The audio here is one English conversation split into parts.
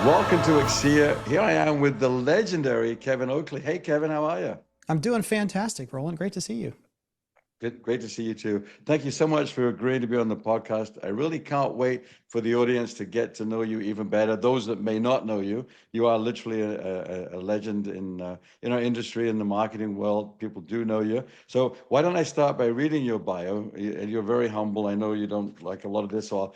Welcome to EXCIA. Here I am with the legendary Kevin Oakley. Hey, Kevin, how are you? I'm doing fantastic, Roland. Great to see you. Good, great to see you too. Thank you so much for agreeing to be on the podcast. I really can't wait for the audience to get to know you even better. Those that may not know you, you are literally a legend in our industry, in the marketing world. People do know you. So why don't I start by reading your bio? And you're very humble. I know you don't like a lot of this, so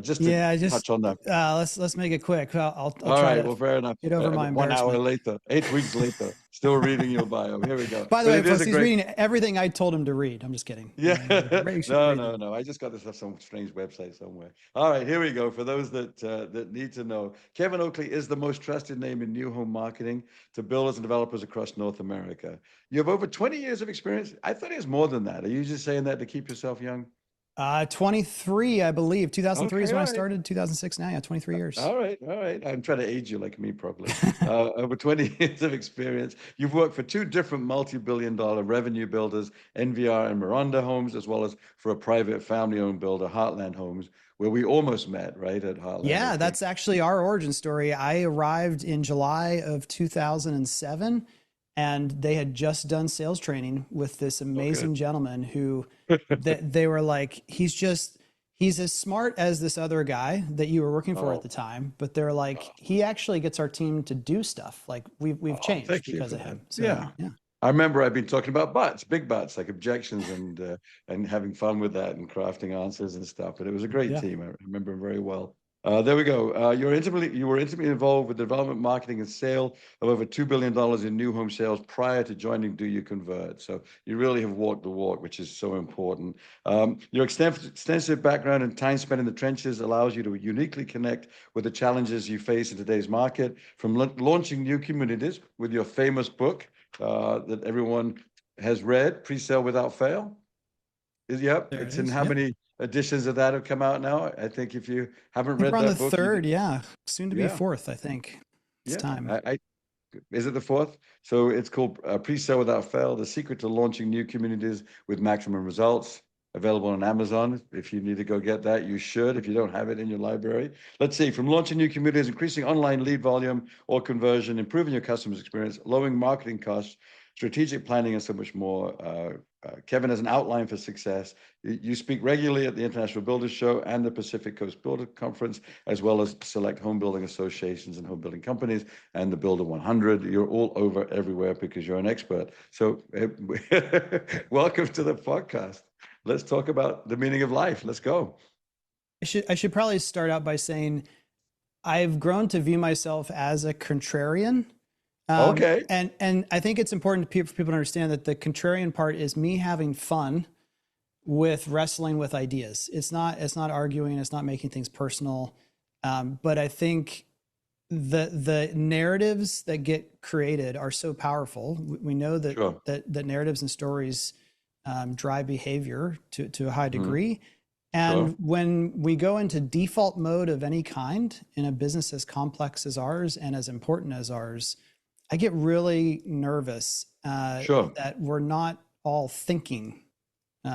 just to Yeah, I just touch on that. let's make it quick. I'll All try right, to well, fair enough. get over my 1 hour embarrassment. later, 8 weeks later, still reading your bio. Here we go. By the But way, it is folks, a he's great. reading everything I told him to read. I'm just kidding. Yeah, Make sure to no, read no, them. no. I just got this off some strange website somewhere. All right, here we go. For those that need to know, Kevin Oakley is the most trusted name in new home marketing to builders and developers across North America. You have over 20 years of experience. I thought it was more than that. Are you just saying that to keep yourself young? 23, I believe. 2003 is Okay, when all I right. started. 2006 now. Yeah, 23 years. All right, all right. I'm trying to age you like me properly. Over 20 years of experience. You've worked for two different multi-billion-dollar revenue builders, NVR and Miranda Homes, as well as for a private family-owned builder, Heartland Homes, where we almost met, right, at Heartland, I Yeah, think. that's actually our origin story. I arrived in July of 2007, and they had just done sales training with this Okay. amazing gentleman who they were like, he's as smart as this other guy that you were working for at Oh, the time, but they're like, he actually gets our team to do stuff. Like we've oh, changed thank you because for of that. him. So Yeah. yeah. I remember I've been talking about butts, big butts, like objections and having fun with that and crafting answers and stuff. But it was a great Yeah. team. I remember him very well. There we go. You were intimately involved with the development, marketing, and sale of over $2 billion in new home sales prior to joining Do You Convert. So you really have walked the walk, which is so important. Your extensive background and time spent in the trenches allows you to uniquely connect with the challenges you face in today's market, from launching new communities with your famous book that everyone has read, Presale Without Fail. Yep, There it it's in is. how Yep. many editions of that have come out now? I think if you haven't I think read we're on the that book, you third. did. Yeah. Soon to be Yeah, fourth, I think. It's yeah. time. I is it the fourth? So it's called Pre-Sale Without Fail: The Secret to Launching New Communities with Maximum Results. Available on Amazon. If you need to go get that, you should. If you don't have it in your library, let's see. From launching new communities, increasing online lead volume or conversion, improving your customers' experience, lowering marketing costs, strategic planning, and so much more. Kevin has an outline for success. You speak regularly at the International Builders Show and the Pacific Coast Builder Conference, as well as select home building associations and home building companies and the Builder 100. You're all over everywhere because you're an expert. So, welcome to the podcast. Let's talk about the meaning of life. Let's go. I should probably start out by saying I've grown to view myself as a contrarian. Okay. And I think it's important for people to understand that the contrarian part is me having fun with wrestling with ideas. It's not arguing. It's not making things personal. But I think the narratives that get created are so powerful. We know that Sure. that narratives and stories drive behavior to a high Mhm. degree. Sure. And when we go into default mode of any kind in a business as complex as ours and as important as ours, I get really nervous Sure. that we're not all thinking.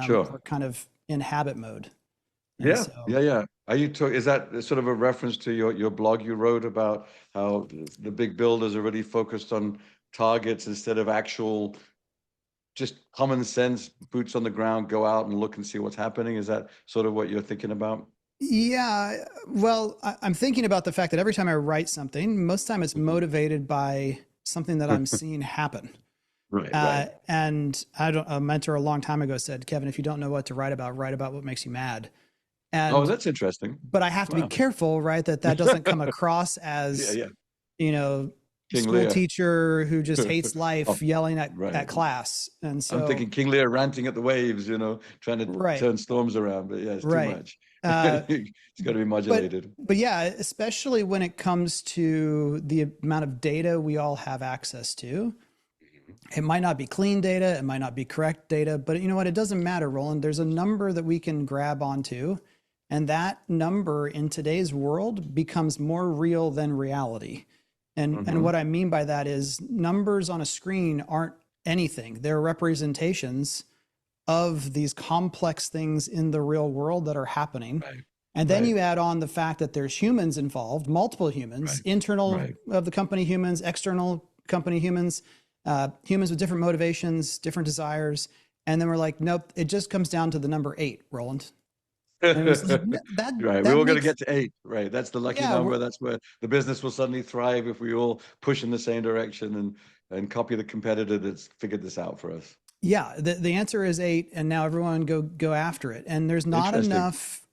Sure. We're kind of in habit mode. And Yeah. so, Yeah. Yeah. Are you talking? Is that sort of a reference to your blog you wrote about how the big builders are really focused on targets instead of actual just common sense, boots on the ground, go out and look and see what's happening? Is that sort of what you're thinking about? yeah, well, I'm thinking about the fact that every time I write something, most of the time it's Mhm. motivated by something that I'm seeing happen. Right. Right. And a mentor a long time ago said, Kevin, if you don't know what to write about what makes you mad. Oh, And that's interesting. but I have to be Wow. careful, right? That doesn't come across Yeah. as, Yeah. you know, King school Lear. teacher who just hates Oh, life yelling right. at class. And I'm so, thinking King Lear ranting at the waves, trying to right, turn storms around, but yeah, it's too right. much. Uh, It's got to be but modulated. but yeah, especially when it comes to the amount of data we all have access to. It might not be clean data, it might not be correct data, but you know what? It doesn't matter, Roland. There's a number that we can grab onto, and that number in today's world becomes more real than reality. And Hmm. what I mean by that is numbers on a screen aren't anything. They're representations of these complex things in the real world that are happening. Right. And then Right. you add on the fact that there's humans involved, multiple humans, Right. internal Right. of the company humans, external company humans, humans with different motivations, different desires. And then we're like, nope, it just comes down to the number 8, Roland. And it was like, that, Right. We're that all going to makes, get to 8. Right. That's the lucky yeah, number. That's where the business will suddenly thrive if we all push in the same direction and copy the competitor that's figured this out for us. yeah, the answer is 8. And now everyone go after it. And there's not Interesting. enough,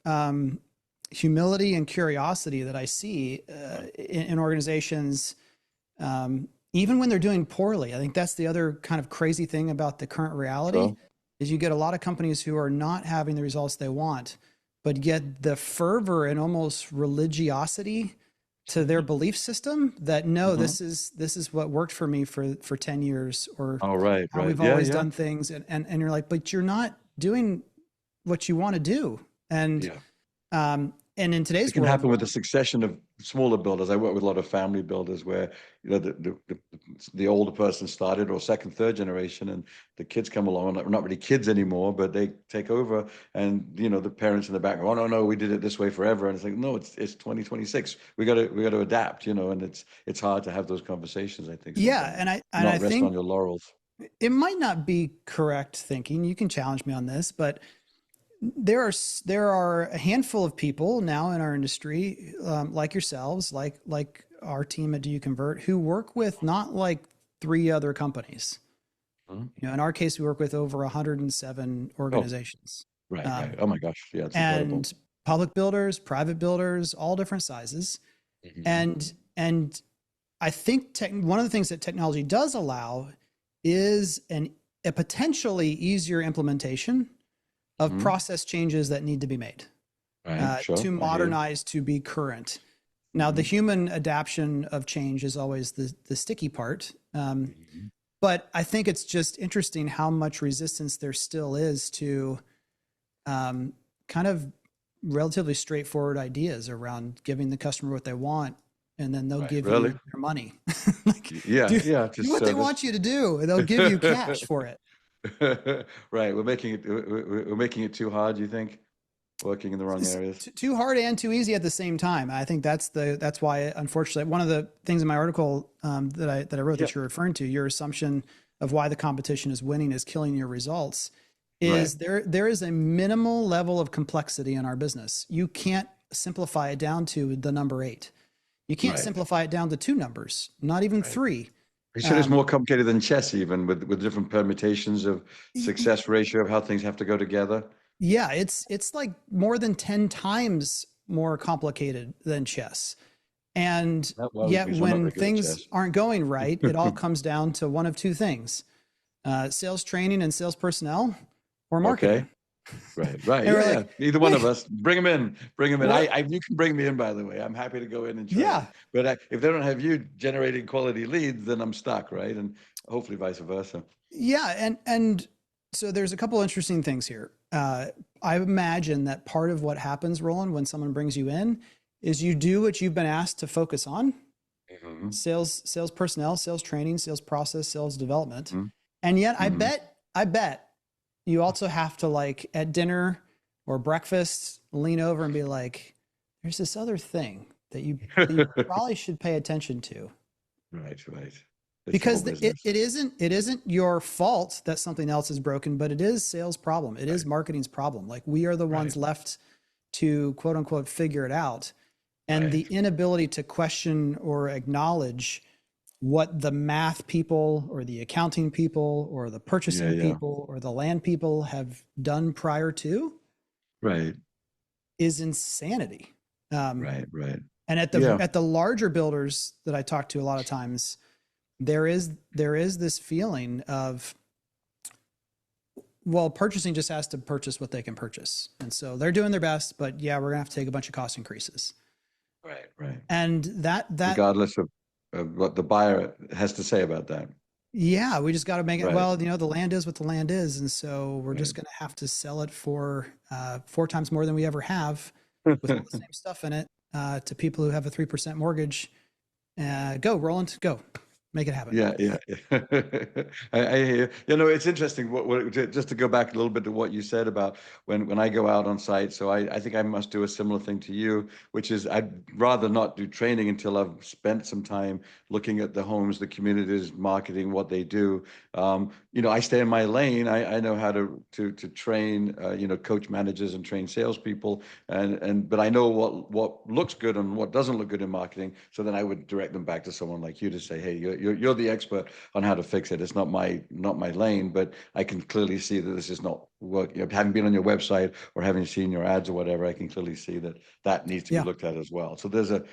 humility and curiosity that I see in organizations, even when they're doing poorly. I think that's the other kind of crazy thing about the current reality So, is you get a lot of companies who are not having the results they want, but yet the fervor and almost religiosity to their belief system that no, mhm. this is what worked for me for 10 years or All right. how Right. we've Yeah. always Yeah. done things. And you're like, but you're not doing what you want to do. Yeah. And in It today's can world, happen with a succession of smaller builders. I work with a lot of family builders where, the older person started or second, third generation, and the kids come along, not really kids anymore, but they take over, and the parents in the back go, oh no, we did it this way forever, and it's like, no, it's 2026. We got to adapt, and it's hard to have those conversations, I think, yeah, sometimes. and I Not rest on think your laurels. it might not be correct thinking. You can challenge me on this, but there are a handful of people now in our industry, like yourselves, like our team at Do You Convert, who work with not like 3 other companies. Mhm. In our case, we work with over 107 Oh, organizations, right, right. um, Oh my gosh, yeah, it's incredible. and public builders, private builders, all different sizes. Mhm. And I think one of the things that technology does allow is a potentially easier implementation of Mhm. process changes that need to be made Right, sure, to I hear you. modernize, to be current. Now, the Mhm. human adaptation of change is always the sticky part. Mhm. But I think it's just interesting how much resistance there still is to kind of relatively straightforward ideas around giving the customer what they want, and then they'll Right, give really? you their money. Like, Yeah, do, yeah, do just what they service. want you to do, and they'll give you cash for it. Right, we're making it too hard, you think? Working in the wrong It's areas. too hard and too easy at the same time. I think that's why, unfortunately, one of the things in my article that I wrote Yeah, that you're referring to, your assumption of why the competition is winning is killing your results, right, is there is a minimal level of complexity in our business. You can't simplify it down to the number 8. You can't right, simplify it down to 2 numbers, not even right. 3. You said it's Um, more complicated than chess, even with different permutations of success ratio of how things have to go together. Yeah, it's like more than 10 times more complicated than chess. And That worries yet me, so I'm not when very good at things chess. aren't going right, it all comes down to one of 2 things. Sales training and sales personnel or Okay, marketing. right, And we're yeah, yeah. like, Either one of wait, us, bring them in, bring them in. what? You can bring me in, by the way. I'm happy to go in and train. Yeah. But if they don't have you generating quality leads, then I'm stuck, right? And hopefully vice versa. Yeah, and so there's a couple interesting things here. I imagine that part of what happens, Roland, when someone brings you in is you do what you've been asked to focus on: Mhm. sales personnel, sales training, sales process, sales development. Mhm. And yet Mhm. I bet you also have to, like, at dinner or breakfast, lean over and be like, there's this other thing that you probably should pay attention to. Right, right. It's the whole Because business. it isn't your fault that something else is broken, but it is sales problem. It is Right, marketing's problem. Like, we are the right, ones left to quote unquote figure it out. And the right. inability to question or acknowledge what the math people or the accounting people or the Yeah, purchasing yeah. people or the land people have done prior to Right, is insanity. Um, right. and Yeah, at the larger builders that I talk to a lot of times, there is this feeling of, well, purchasing just has to purchase what they can purchase, and so they're doing their best. But yeah, we're gonna have to take a bunch of cost increases, right. and that Regardless of what the buyer has to say about that. yeah, we just got to make it. Right, Well, the land is what the land is, and so we're right. just gonna have to sell it for 4 times more than we ever have, with all the same stuff in it, to people who have a 3% mortgage. Go, Roland, go, Make it happen. Yeah, yeah, yeah. I hear you. You know, it's interesting. Just to go back a little bit to what you said about when I go out on site. So I think I must do a similar thing to you, which is I'd rather not do training until I've spent some time looking at the homes, the communities, marketing, what they do. You know, I stay in my lane. I know how to train, you know, coach managers and train salespeople, but I know what looks good and what doesn't look good in marketing. So then I would direct them back to someone like you to say, hey, you're the expert on how to fix it. It's not my lane, but I can clearly see that this is not work. You know, having been on your website or having seen your ads or whatever, I can clearly see that needs to be Yeah. looked at as well. So there's a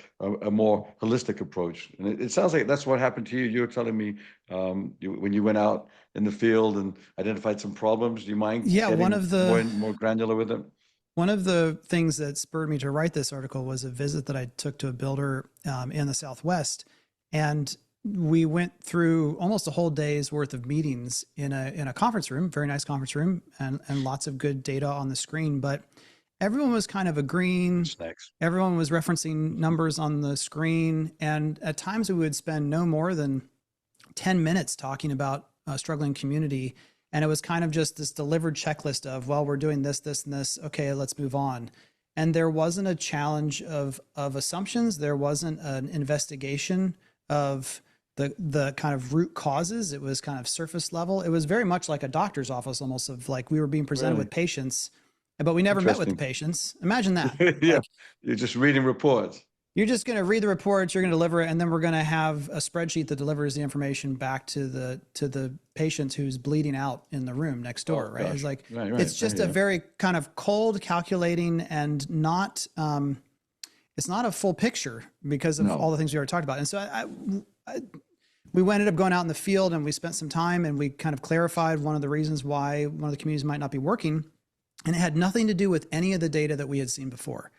more holistic approach, and it sounds like that's what happened to you. You were telling me when you went out in the field and identified some problems. Do you mind Yeah. getting more granular with them? One of the things that spurred me to write this article was a visit that I took to a builder in the Southwest, and we went through almost a whole day's worth of meetings in a conference room, very nice conference room, and lots of good data on the screen. But everyone was kind of agreeing. Snacks. Everyone was referencing numbers on the screen, and at times we would spend no more than 10 minutes talking about a struggling community. And it was kind of just this delivered checklist of, well, we're doing this, this, and this. Okay, let's move on. And there wasn't a challenge of assumptions. There wasn't an investigation of the kind of root causes. It was kind of surface level. It was very much like a doctor's office, almost, of like we were being presented with patients, but we never met with the patients. Imagine that. Yeah, Like, you're just reading reports. you're just going to read the reports, you're going to deliver it, and then we're going to have a spreadsheet that delivers the information back to the patient who's bleeding out in the room next door, right? It's like, right. it's just a very kind of cold, calculating, and not it's not a full picture because of all the things we already talked about. And so we ended up going out in the field, and we spent some time, and we kind of clarified one of the reasons why one of the communities might not be working, and it had nothing to do with any of the data that we had seen before.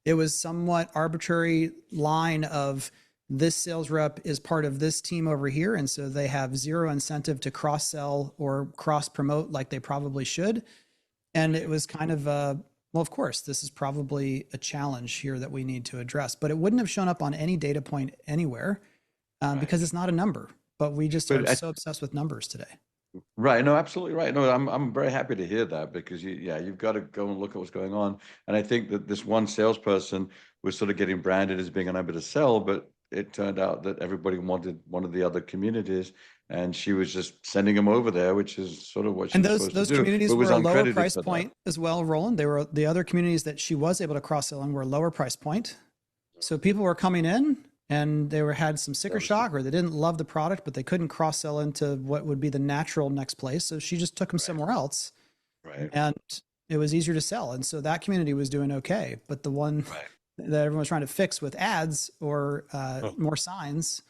It was somewhat arbitrary line of this sales rep is part of this team over here, and so they have zero incentive to cross sell or cross promote like they probably should. And it was kind of well, of course, this is probably a challenge here that we need to address, but it wouldn't have shown up on any data point anywhere because it's not a number. But we just are so obsessed with numbers today. Right. No, absolutely right. No, I'm very happy to hear that because you've got to go and look at what's going on. And I think that this one salesperson was sort of getting branded as being unable to sell, but it turned out that everybody wanted one of the other communities, and she was just sending them over there, which is sort of what she was supposed to do. And those communities were a lower price for point as well, Roland. They were the other communities that she was able to cross sell in were a lower price point. So people were coming in and they had some sticker shock, or they didn't love the product, but they couldn't cross sell into what would be the natural next place. So she just took them somewhere else, and it was easier to sell. And so that community was doing okay. But the one that everyone was trying to fix with ads or more signs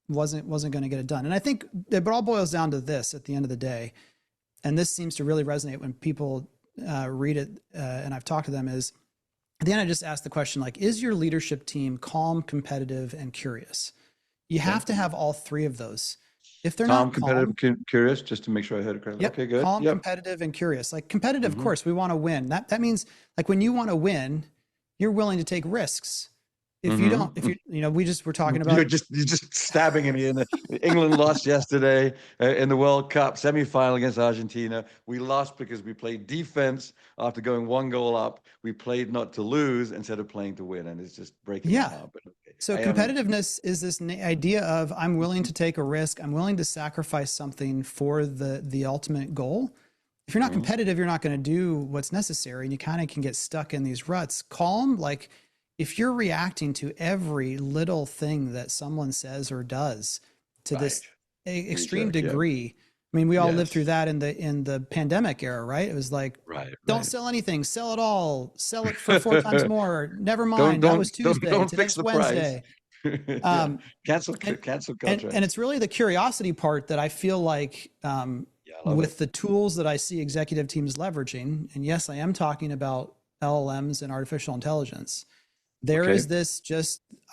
wasn't going to get it done. And I think it all boils down to this at the end of the day. And this seems to really resonate when people read it. And I've talked to them is, at the end, I just asked the question, like, is your leadership team calm, competitive, and curious? You have to have all three of those. If they're not competitive, curious, just to make sure I heard it correctly. Yep. Okay, good. Calm, competitive, and curious. Like competitive, of course, we want to win. That means like when you want to win, you're willing to take risks. If you don't, we just were talking about. You're just stabbing me in England lost yesterday in the World Cup semifinal against Argentina. We lost because we played defense after going one goal up. We played not to lose instead of playing to win, and it's just breaking my heart. But okay. So competitiveness is this idea of I'm willing to take a risk. I'm willing to sacrifice something for the ultimate goal. If you're not competitive, you're not going to do what's necessary, and you kind of can get stuck in these ruts. Calm, like. If you're reacting to every little thing that someone says or does to this extreme degree, I mean, we all lived through that in the pandemic era, right? It was like, don't sell anything, sell it all, sell it for 4 times more. Never mind, that was Tuesday. Today's Wednesday. Cancel contract. And it's really the curiosity part that I feel like with the tools that I see executive teams leveraging, and yes, I am talking about LLMs and artificial intelligence. There is this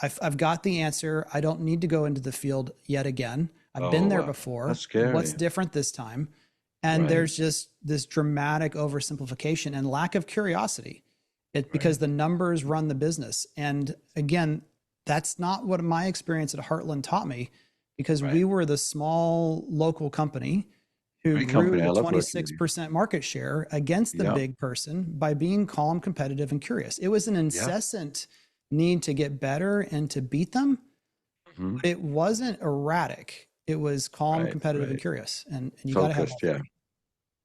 I've got the answer. I don't need to go into the field yet again. I've been there before. That's scary. What's different this time? And there's just this dramatic oversimplification and lack of curiosity. Because the numbers run the business. And again, that's not what my experience at Heartland taught me, because Right. we were the small local company who Great grew company. I to love working with you. 26% market share against the Yeah. big person by being calm, competitive, and curious. It was an Yeah. incessant need to get better and to beat them. Mhm. But it wasn't erratic. It was calm, Right. competitive, and Right. curious. And you got to have all Focused. Yeah. three.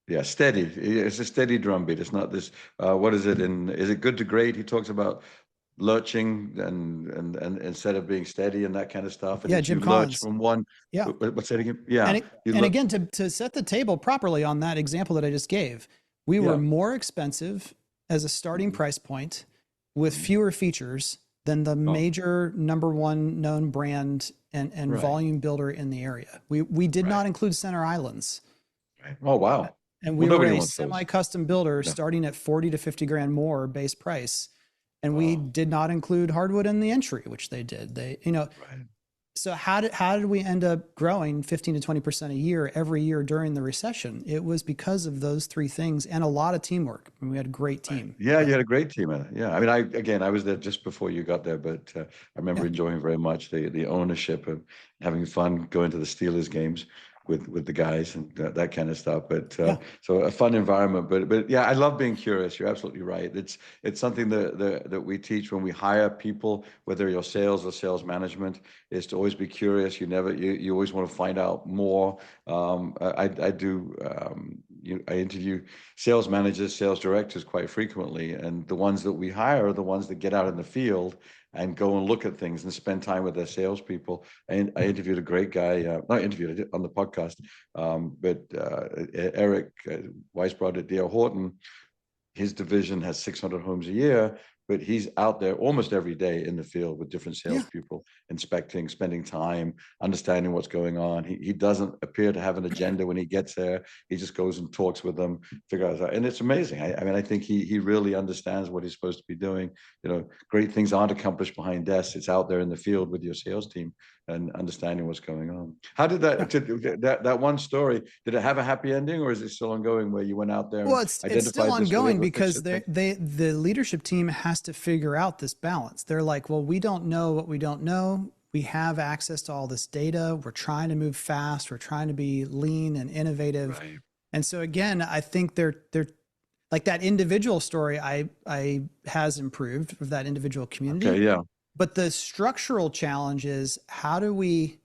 Yeah, steady. It's a steady drumbeat. It's not this. What is it? In Is it Good to Great? He talks about lurching and instead of being steady and that kind of stuff. And Yeah, as you Jim lurch Collins. from one, Yeah. what's that again? And Yeah, it, you and look. again, to set the table properly on that example that I just gave, we were Yeah. more expensive as a starting Mhm. price point with Mhm. fewer features than the Oh, major number one known brand and right, volume builder in the area. We did right, not include center islands. right. Oh, wow. And Well, we were nobody a wants those. semi-custom builder No, starting at 40 to 50 grand more base price. And we wow. did not include hardwood in the entry, which they did. Right. So how did we end up growing 15 to 20% a year every year during the recession? It was because of those three things and a lot of teamwork. I mean, we had a great Right. team. Yeah, But you had a great team. Yeah, I mean, I was there just before you got there, but I remember yeah, enjoying very much the ownership and having fun going to the Steelers games with the guys and that kind of stuff. But yeah, so a fun environment. But yeah, I love being curious. You're absolutely right. It's something that we teach when we hire people, whether you're sales or sales management, is to always be curious. You always want to find out more. I do. I interview sales managers, sales directors quite frequently. And the ones that we hire are the ones that get out in the field and go and look at things and spend time with their salespeople. And I interviewed a great guy, not interviewed, I did on the podcast, but Eric Weisbrod at D.R. Horton. His division has 600 homes a year, but he's out there almost every day in the field with different yeah. salespeople, inspecting, spending time, understanding what's going on. He doesn't appear to have an agenda when he gets there. He just goes and talks with them, figures out, and it's amazing. I mean, I think he really understands what he's supposed to be doing. Great things aren't accomplished behind desks. It's out there in the field with your sales team and understanding what's going on. How did Yeah. that one story, did it have a happy ending, or is it still ongoing where you went out there Well, and it's still identified this, were ongoing able to fix because it? the leadership team has to figure out this balance. They're like, well, we don't know what we don't know. We have access to all this data. We're trying to move fast. We're trying to be lean and innovative. Right. And so again, I think they're like that individual story I has improved of that individual community. Okay, yeah. But the structural challenge is how do we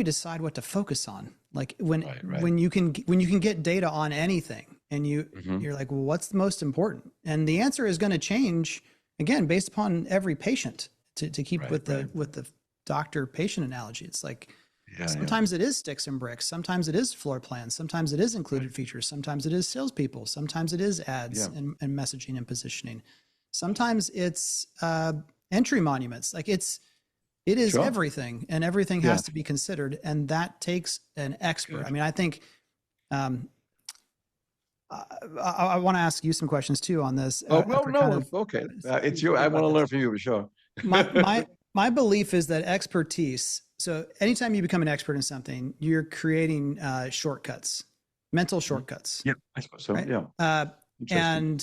decide what to focus on? Like Right. when you can get data on anything and Hmm. you're like, well, what's the most important? And the answer is going to change again based upon every patient. To keep Right, with the right. with the doctor patient analogy, it's like Yeah, sometimes it is sticks and bricks, sometimes it is floor plans, sometimes it is included right. features, sometimes it is salespeople, sometimes it is ads Yeah, and messaging and positioning, sometimes it's entry monuments. Like it is sure. everything, and everything Yeah, has to be considered, and that takes an expert. I good. mean, I think um, I want to ask you some questions too on this Oh, no, after kind no, of okay. seeing It's what you you. I think want about to this. learn from you for sure. My belief is that expertise. So anytime you become an expert in something, you're creating shortcuts, mental shortcuts, Yeah, I suppose so. right? Yeah, interesting.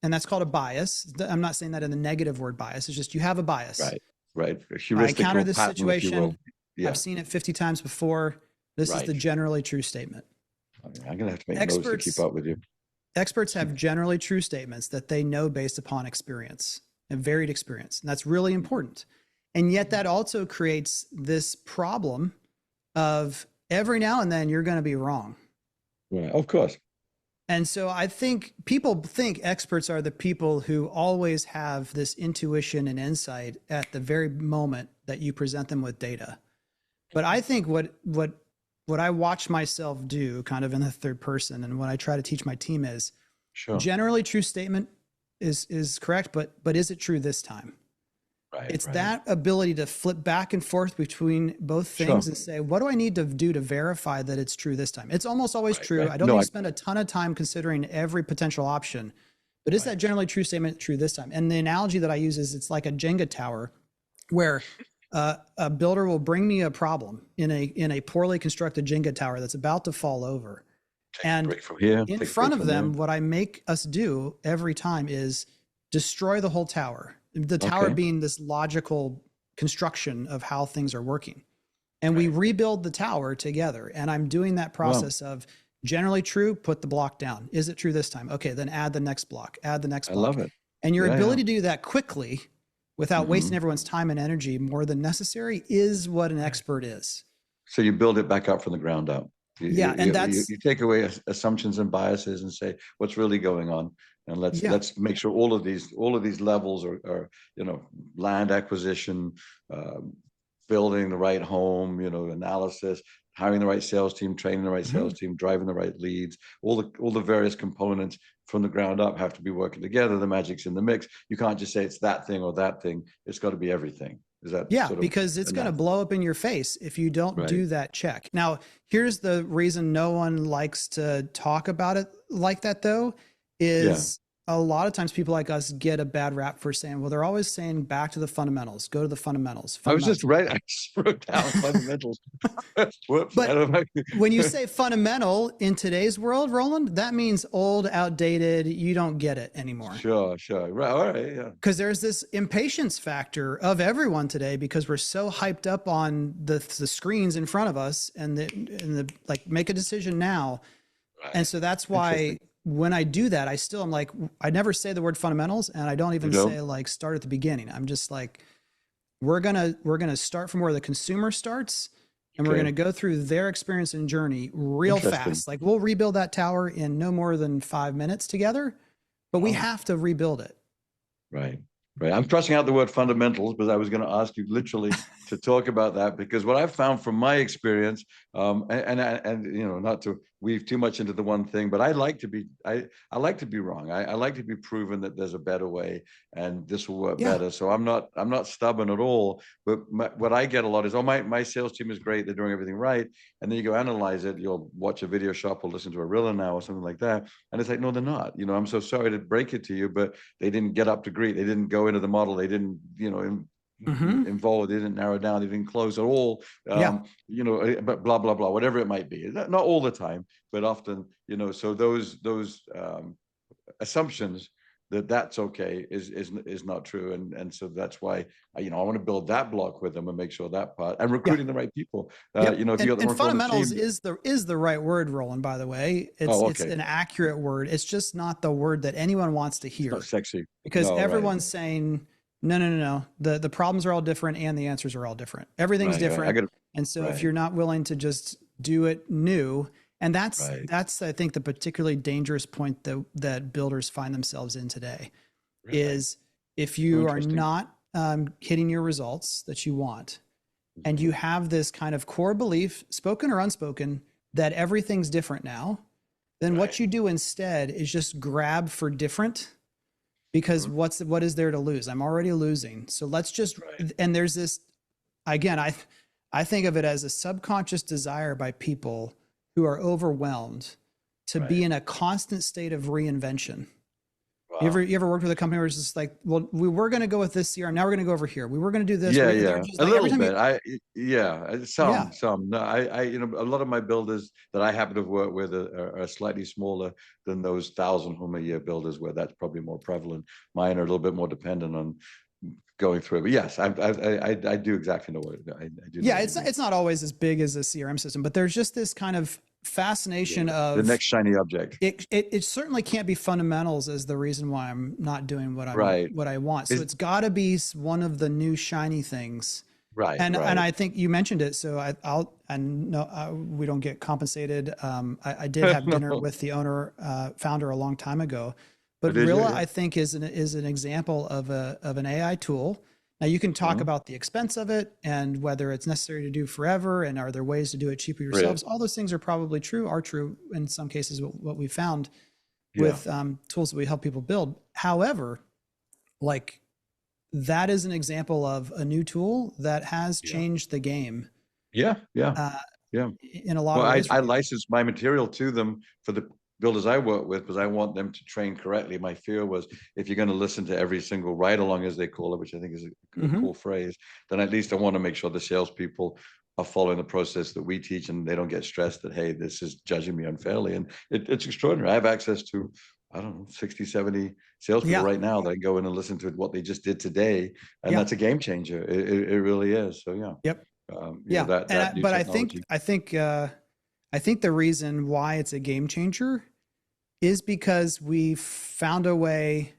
And that's called a bias. I'm not saying that in the negative word bias. It's just you have a bias. Right, right. A I encounter heuristical this pattern, if you will. situation. Yeah, I've seen it 50 times before. This is the right. generally true statement. I'm gonna have to make notes to keep Experts up with you. experts have generally true statements that they know based upon experience and varied experience. And that's really important. And yet that also creates this problem of every now and then you're going to be wrong. Right, of course. And so I think people think experts are the people who always have this intuition and insight at the very moment that you present them with data. But I think what I watch myself do kind of in the third person and what I try to teach my team is Sure. generally true statement is correct, but is it true this time? Right, It's right. that ability to flip back and forth between both things Sure. and say, what do I need to do to verify that it's true this time? It's almost always Right, true. right. I don't No, need to spend a ton of time considering every potential option, but is that Right. generally true statement true this time? And the analogy that I use is it's like a Jenga tower where a builder will bring me a problem in a poorly constructed Jenga tower that's about to fall over. Take a And break from here. in Take a front break of from them, there. what I make us do every time is destroy the whole tower. The tower Okay. being this logical construction of how things are working. And we rebuild the tower together. And I'm doing that process of generally true, put the block down. Is it true this time? Okay, then add the next block, add the next block. I love it. And your ability to do that quickly without wasting everyone's time and energy more than necessary is what an expert is. So you build it back up from the ground up. You take away assumptions and biases and say what's really going on, and let's make sure all of these levels are land acquisition, building the right home, analysis, hiring the right sales team, training the right sales team, driving the right leads, all the various components from the ground up have to be working together. The magic's in the mix. You can't just say it's that thing or that thing. It's got to be everything. Is that because it's going to blow up in your face if you don't do that check. Now, here's the reason no one likes to talk about it like that, though, is a lot of times people like us get a bad rap for saying, well, they're always saying back to the fundamentals, go to the fundamentals. I just wrote down fundamentals. Whoops. But when you say fundamental in today's world, Roland, that means old, outdated. You don't get it anymore. Sure. Right. All right. Yeah. Because there's this impatience factor of everyone today because we're so hyped up on the screens in front of us and the like, make a decision now. Right. And so that's why when I do that, I'm like, I never say the word fundamentals, and I don't even say like start at the beginning. I'm just like, we're gonna start from where the consumer starts, and we're gonna go through their experience and journey real fast. Like we'll rebuild that tower in no more than 5 minutes together, but we have to rebuild it. Right. I'm crossing out the word fundamentals, but I was going to ask you literally to talk about that, because what I've found from my experience, and not to weave too much into the one thing, but I like to be wrong. I like to be proven that there's a better way and this will work better. So I'm not stubborn at all. But what I get a lot is, my sales team is great, they're doing everything right, and then you go analyze it. You'll watch a video shop or listen to a Rilla now or something like that, and it's like, no, they're not. I'm so sorry to break it to you, but they didn't get up to greet. They didn't go into the model. They didn't, involved. They didn't narrow down. They didn't close at all. But blah blah blah, whatever it might be. Not all the time, but often. So those assumptions that's okay is not true, and so that's why I want to build that block with them and make sure that part and recruiting the right people. If you got the fundamentals is the right word, Roland. By the way, it's an accurate word. It's just not the word that anyone wants to hear. It's not sexy because everyone's saying no. The problems are all different and the answers are all different. Everything's different, and so if you're not willing to just do it new. And that's I think the particularly dangerous point that builders find themselves in today is if you are not hitting your results that you want, and you have this kind of core belief, spoken or unspoken, that everything's different now, then what you do instead is just grab for different, because what is there to lose? I'm already losing. So let's just, and there's this, again, I think of it as a subconscious desire by people who are overwhelmed to be in a constant state of reinvention. Wow. You ever worked with a company where it's just like, well, we were going to go with this CRM, now we're going to go over here. We were going to do this. A little bit. Some. No, a lot of my builders that I happen to have worked with are slightly smaller than those 1,000 home a year builders, where that's probably more prevalent. Mine are a little bit more dependent on going through it. But yes, I do exactly know what I do. Yeah, it's not always as big as a CRM system, but there's just this kind of fascination of the next shiny object. It certainly can't be fundamentals as the reason why I'm not doing what I want. So it's got to be one of the new shiny things. And I think you mentioned it. So we don't get compensated. I did have dinner with the founder a long time ago. But Rilla, I think, is an example of an AI tool. Now you can talk about the expense of it and whether it's necessary to do forever, and are there ways to do it cheaper yourselves? All those things are probably true in some cases. What we found with tools that we help people build. However, like that is an example of a new tool that has changed the game. In a lot of ways. I license my material to them for the builders I work with, because I want them to train correctly. My fear was, if you're going to listen to every single ride along, as they call it, which I think is a cool phrase, then at least I want to make sure the salespeople are following the process that we teach, and they don't get stressed that, hey, this is judging me unfairly. And it's extraordinary. I have access to I don't know, 60, 70 salespeople Yeah. right now that go in and listen to what they just did today. And Yeah. that's a game changer. It really is. So yeah. Yep. You know, Yeah. that new But technology. I think the reason why it's a game changer is because we found a way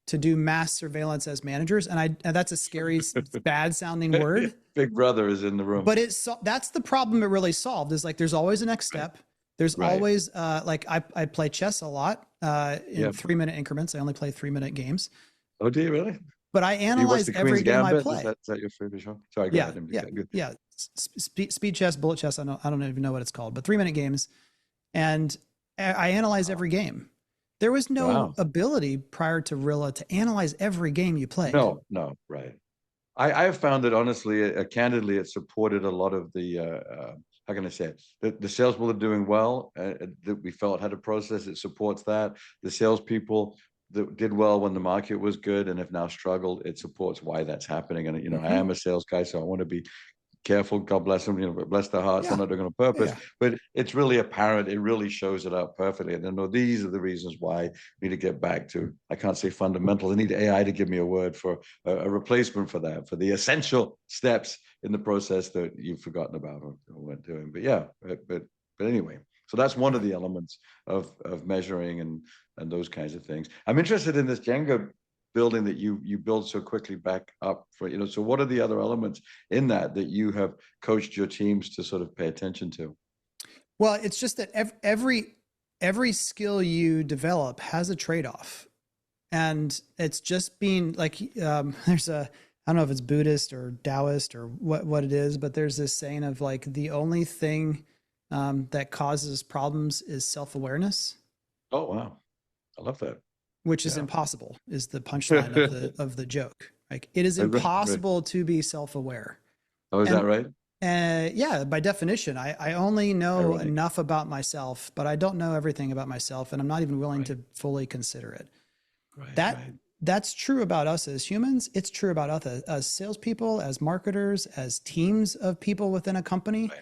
to do mass surveillance as managers. And that's a scary, bad sounding word. Big Brother is in the room. But that's the problem it really solved, is like there's always a next step. There's Right. always like I play chess a lot in Yep. 3-minute increments. I only play 3-minute games. Oh, do you really? But I Do you watch analyze the every Queen's game I Gambit? play. Is that your favorite show? Sorry, go Yeah, ahead. yeah, Good. yeah. Speed chess, bullet chess. I don't even know what it's called, but 3-minute games, and I analyze every game. There was no Wow. ability prior to Rilla to analyze every game you played. No, right. I have found that honestly, candidly, it supported a lot of the how can I say it? The salespeople are doing well that we felt had a process. It supports that. The salespeople that did well when the market was good and have now struggled, it supports why that's happening. And you know, I am a sales guy, so I want to be careful. God bless them, you know, but bless their hearts. Yeah. I'm not doing it on purpose, Yeah. but it's really apparent. It really shows it out perfectly. And I know these are the reasons why we need to get back to, I can't say fundamentals. I need AI to give me a word for a replacement for that, for the essential steps in the process that you've forgotten about or weren't doing. But yeah, but anyway, so that's one of the elements of measuring and those kinds of things. I'm interested in this Jenga building that you build so quickly back up for, you know, so what are the other elements in that you have coached your teams to sort of pay attention to? Well, it's just that every skill you develop has a trade-off, and it's just being like there's a, I don't know if it's Buddhist or Taoist or what it is, but there's this saying of like the only thing that causes problems is self-awareness. Oh wow, I love that. Which is impossible, is the punchline of the joke. Like it is impossible to be self-aware. Oh, is that right? Yeah, by definition, I only know enough about myself, but I don't know everything about myself, and I'm not even willing to fully consider it. That's true about us as humans. It's true about us as salespeople, as marketers, as teams of people within a company. Right.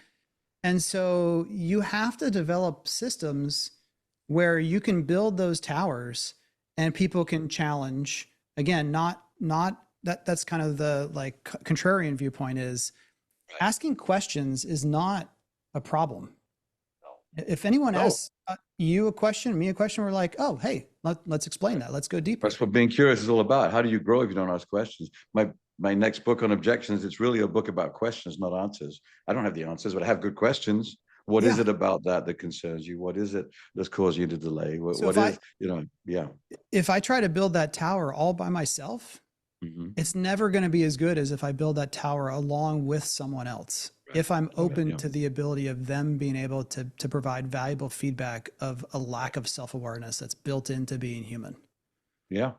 And so you have to develop systems where you can build those towers and people can challenge. Again, not that's kind of the like contrarian viewpoint is asking questions is not a problem. If anyone asks you a question, me a question, we're like, oh, hey, let's explain that. Let's go deeper. That's what being curious is all about. How do you grow if you don't ask questions? My next book on objections, it's really a book about questions, not answers. I don't have the answers, but I have good questions. What is it about that concerns you? What is it that's causing you to delay? If I try to build that tower all by myself, it's never going to be as good as if I build that tower along with someone else. Right. If I'm open to the ability of them being able to provide valuable feedback of a lack of self-awareness that's built into being human. Yeah.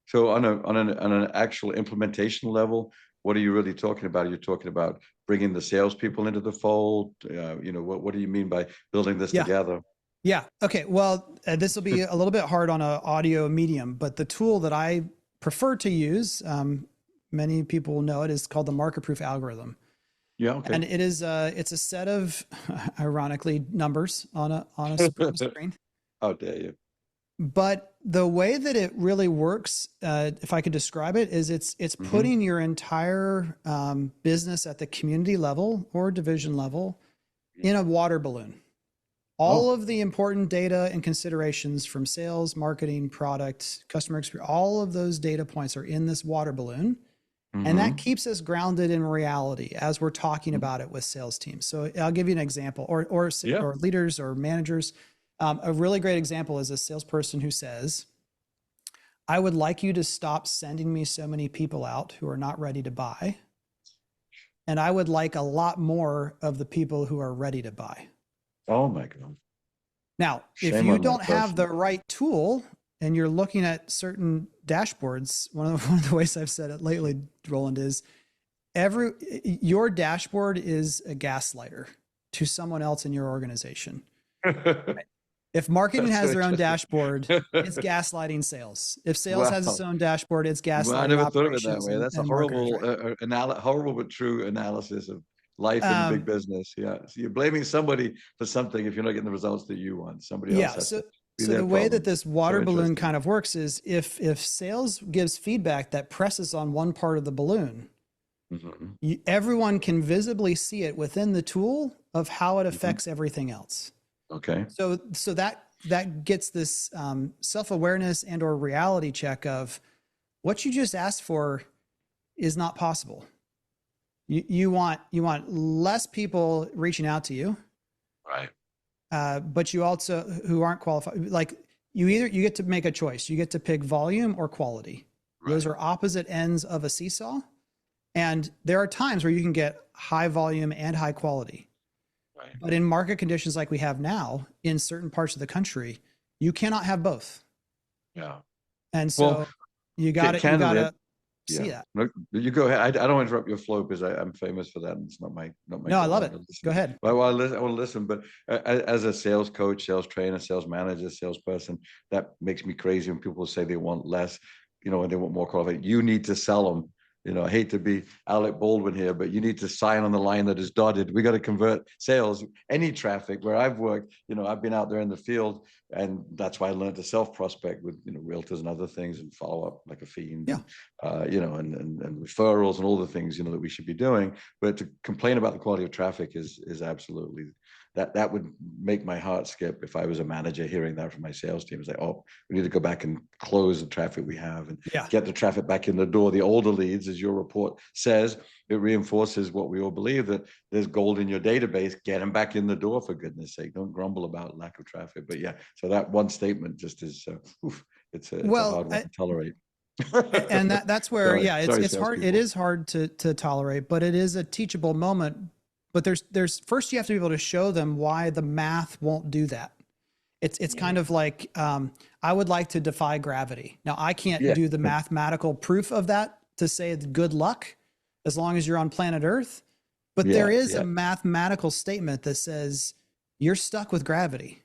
So on an actual implementation level, what are you really talking about? Are you talking about bringing the salespeople into the fold? What do you mean by building this together? Yeah. Okay. Well, this will be a little bit hard on an audio medium, but the tool that I prefer to use, many people know it, is called the market proof algorithm. Yeah. Okay. And it is it's a set of ironically numbers on a screen. How dare you? But the way that it really works, if I could describe it, is it's putting your entire business at the community level or division level in a water balloon. All of the important data and considerations from sales, marketing, product, customer experience, all of those data points are in this water balloon. And that keeps us grounded in reality as we're talking about it with sales teams. So I'll give you an example, or leaders or managers. A really great example is a salesperson who says, I would like you to stop sending me so many people out who are not ready to buy. And I would like a lot more of the people who are ready to buy. Oh my God. Now, if you don't have the right tool and you're looking at certain dashboards, one of the ways I've said it lately, Roland, is your dashboard is a gaslighter to someone else in your organization. If marketing has their own dashboard, it's gaslighting sales. If sales has its own dashboard, it's gaslighting. I never thought of it that way. That's a horrible, horrible but true analysis of life in big business. Yeah. So you're blaming somebody for something if you're not getting the results that you want. Somebody else has to be So their the way problem. that this water So balloon interesting. kind of works is if sales gives feedback that presses on one part of the balloon, Mhm. everyone can visibly see it within the tool of how it Mhm. affects everything else. Okay. So that gets this self-awareness and or reality check of what you just asked for is not possible. You want less people reaching out to you, Right. but you also who aren't qualified. Like you get to make a choice. You get to pick volume or quality. Those Right. are opposite ends of a seesaw. And there are times where you can get high volume and high quality. Right. But in market conditions like we have now in certain parts of the country, you cannot have both. Yeah. And Well, so you candidly, gotta see yeah. that. No, you go ahead. I don't want to interrupt your flow because I'm famous for that, and it's not my No, I goal. love I it. want to listen. Go ahead. Well, I want to listen, but as a sales coach, sales trainer, sales manager, salesperson, that makes me crazy when people say they want less, and they want more qualified. You need to sell them. I hate to be Alec Baldwin here, but you need to sign on the line that is dotted. We got to convert sales, any traffic. Where I've worked, I've been out there in the field, and that's why I learned to self prospect with realtors and other things, and follow up like a fiend. Yeah. And referrals and all the things that we should be doing. But to complain about the quality of traffic is absolutely that would make my heart skip if I was a manager hearing that from my sales team. It's like, oh, we need to go back and close the traffic we have and Yeah. get the traffic back in the door. The older leads, as your report says, it reinforces what we all believe, that there's gold in your database. Get them back in the door, for goodness sake. Don't grumble about lack of traffic. But yeah, so that one statement just is, it's a Well, hard one to tolerate. and that's where, Sorry, yeah, sorry, it's hard. It salespeople. is hard to tolerate, but it is a teachable moment. But there's first you have to be able to show them why the math won't do that. It's kind of like I would like to defy gravity. Now I can't Yeah, do the mathematical proof of that to say good luck as long as you're on planet Earth. But there yeah, is a yeah, mathematical statement that says you're stuck with gravity.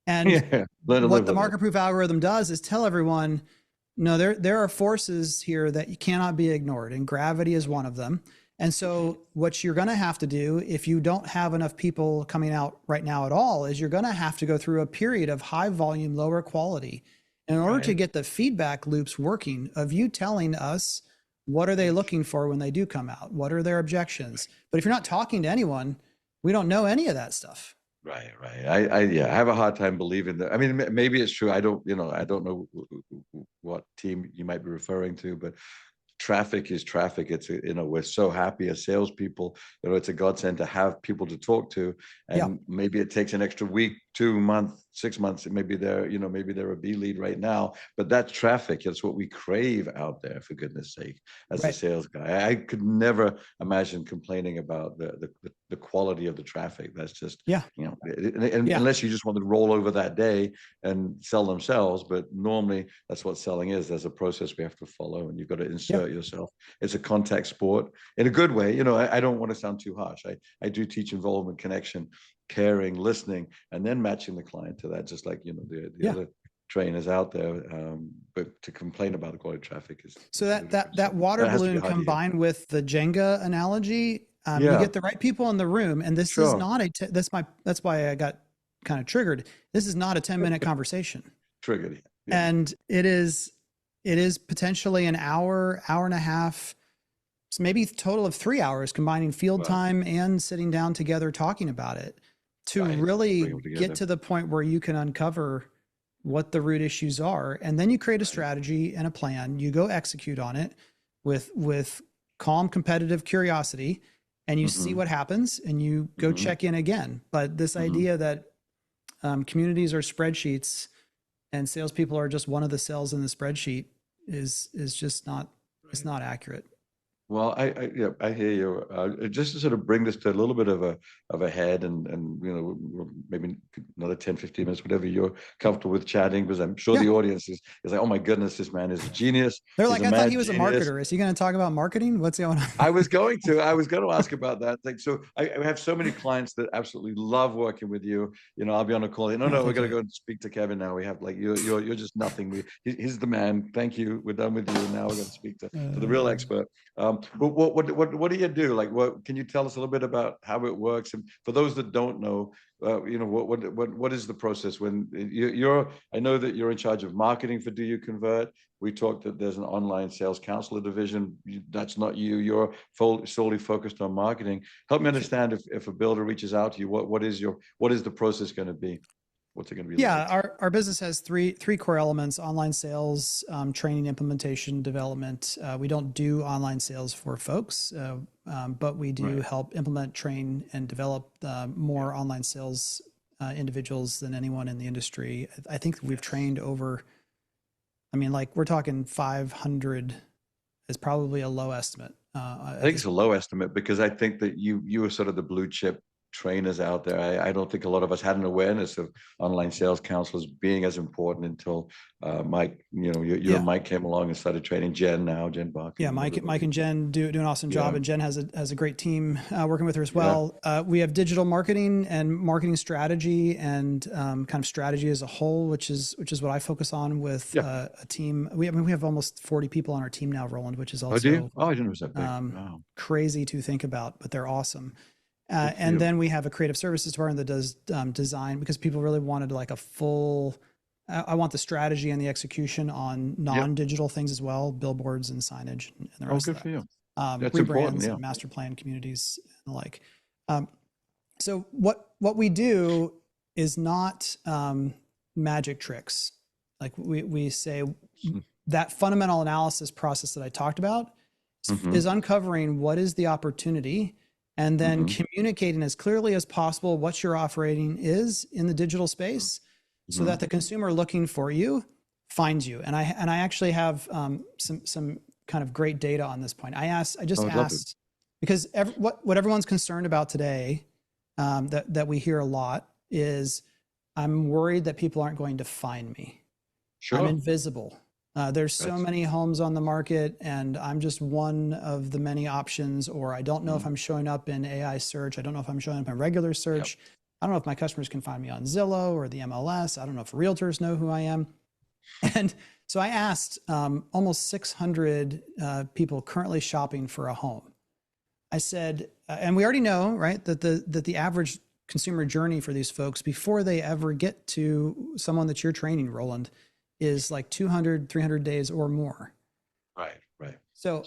And yeah. Learn to what live the with it. market proof algorithm does is tell everyone, no, there are forces here that you cannot be ignored, and gravity is one of them. And so what you're going to have to do if you don't have enough people coming out right now at all is you're going to have to go through a period of high volume, lower quality in order to Right. get the feedback loops working of you telling us what are they looking for when they do come out? What are their objections? But if you're not talking to anyone, we don't know any of that stuff. Right, right. I have a hard time believing that. I mean, maybe it's true. I don't know what team you might be referring to, but traffic is traffic. We're so happy as salespeople. It's a godsend to have people to talk to, Yeah. and maybe it takes an extra week, 2 months, 6 months. Maybe they're a B lead right now, but that's traffic. It's what we crave out there, for goodness sake. As a Right. sales guy, I could never imagine complaining about the quality of the traffic. That's just Yeah. Yeah. unless you just want to roll over that day and sell themselves. But normally that's what selling is. There's a process we have to follow, and you've got to Yeah. insert yourself. It's a contact sport in a good way. I don't want to sound too harsh. I do teach involvement, connection, caring, listening, and then matching the client to that, just like the Yeah. other trainers out there. But to complain about the quality of traffic is So ludicrous. that water That has to be balloon hard to hear. combined with the Jenga analogy, you Yeah, get the right people in the room, and this is sure. not that's why I got kind of triggered. This is not a 10-minute conversation, Triggered. Yeah. and it is potentially an hour, hour and a half, so maybe a total of 3 hours combining field Wow. time and sitting down together talking about it to Right. really Bring them get together. to the point where you can uncover what the root issues are, and then you create a Right. strategy and a plan. You go execute on it with calm competitive curiosity, and you see Mhm. what happens, and you go Mhm. check in again. But this Mhm. idea that communities are spreadsheets and salespeople are just one of the cells in the spreadsheet is just not, it's not accurate. Well, yeah, I hear you. Just to sort of bring this to a little bit of a head, and maybe another 10, 15 minutes, whatever you're comfortable with chatting, because I'm sure Yeah. the audience is like, oh my goodness, this man is a genius. They're He's like, a I thought mad he was a genius. marketer. Is he going to talk about marketing? What's going on? I was going to ask about that. Like, so I have so many clients that absolutely love working with you. I'll be on a call. No, Oh, we're thank gonna you. go and speak to Kevin now. We have like you're just nothing. He's the man. Thank you. We're done with you. Now we're going to speak to the real expert. But what do you do? Like, what can you tell us a little bit about how it works? And for those that don't know, what is the process when you're? I know that you're in charge of marketing for Do You Convert. We talked that there's an online sales counselor division. That's not you. You're solely focused on marketing. Help me understand if a builder reaches out to you, what is the process going to be? What's it going to be Yeah, like? our business has three core elements: online sales, training, implementation, development. We don't do online sales for folks, but we do help implement, train, and develop more online sales individuals than anyone in the industry. I think we've trained over, I mean, like we're talking 500 is probably a low estimate. I think it's a low estimate because I think that you were sort of the blue chip trainers out there. I don't think a lot of us had an awareness of online sales counselors being as important until Mike, you and Mike came along and started training Jen Barker. Yeah, Mike and Jen do an awesome job, and Jen has a great team working with her as well. We have digital marketing and marketing strategy and kind of strategy as a whole, which is what I focus on with a team. We have almost 40 people on our team now, Roland, which is also I didn't know it was that big. Wow. Crazy to think about, but they're awesome. And then we have a creative services department that does design, because people really wanted like a full, I want the strategy and the execution on non-digital things as well, billboards and signage and the rest good of that. For you. That's important, and master plan communities and the like. So what we do is not magic tricks. Like we say that fundamental analysis process that I talked about is uncovering what is the opportunity, and then communicating as clearly as possible what your offering is in the digital space, so that the consumer looking for you finds you. And I actually have some kind of great data on this point. I just asked because what everyone's concerned about today, that we hear a lot, is I'm worried that people aren't going to find me. Sure. I'm invisible. There's so many homes on the market, and I'm just one of the many options, or I don't know if I'm showing up in AI search. I don't know if I'm showing up in regular search. I don't know if my customers can find me on Zillow or the MLS. I don't know if realtors know who I am. And so I asked almost 600 people currently shopping for a home. I said, and we already know, right, that the average consumer journey for these folks before they ever get to someone that you're training, Roland, is like 200, 300 days or more. Right. So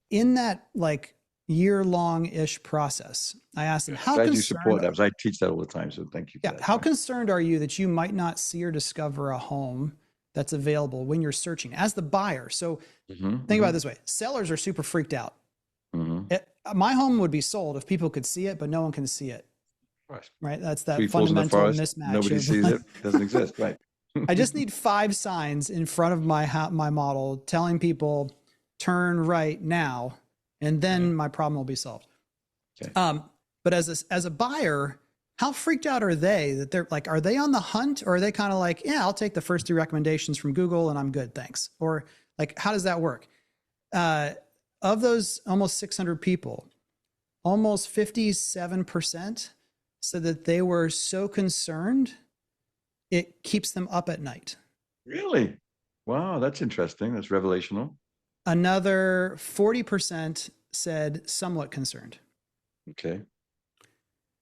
in that like year-long-ish process, I asked them, how concerned... Glad you support that, because I teach that all the time, so thank you for that. How concerned are you that you might not see or discover a home that's available when you're searching as the buyer? So think about it this way. Sellers are super freaked out. My home would be sold if people could see it, but no one can see it. Right? That's that fundamental mismatch. Nobody sees it. Doesn't exist. Right. I just need 5 signs in front of my model telling people turn right now, and then my problem will be solved. Okay. But as a buyer, how freaked out are they that they're like, are they on the hunt, or are they kind of like, yeah, I'll take the first 3 recommendations from Google and I'm good, thanks? Or like, how does that work? Of those almost 600 people, almost 57% said that they were so concerned it keeps them up at night. Really? Wow, that's interesting. That's revelational. Another 40% said somewhat concerned. Okay.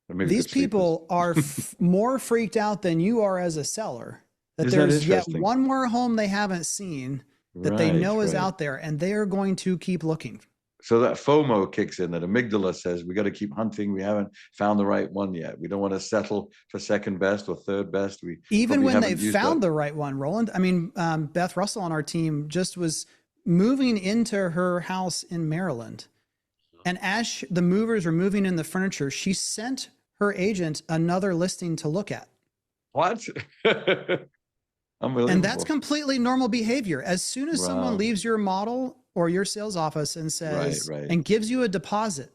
These people are more freaked out than you are as a seller, that there's yet one more home they haven't seen that they know is out there, and they are going to keep looking. So that FOMO kicks in, that amygdala says, we got to keep hunting. We haven't found the right one yet. We don't want to settle for second best or third best. Even when they've found the right one, Roland. I mean, Beth Russell on our team just was moving into her house in Maryland. And as the movers were moving in the furniture, she sent her agent another listing to look at. What? Unbelievable. And that's completely normal behavior. As soon as someone leaves your model or your sales office and says, and gives you a deposit,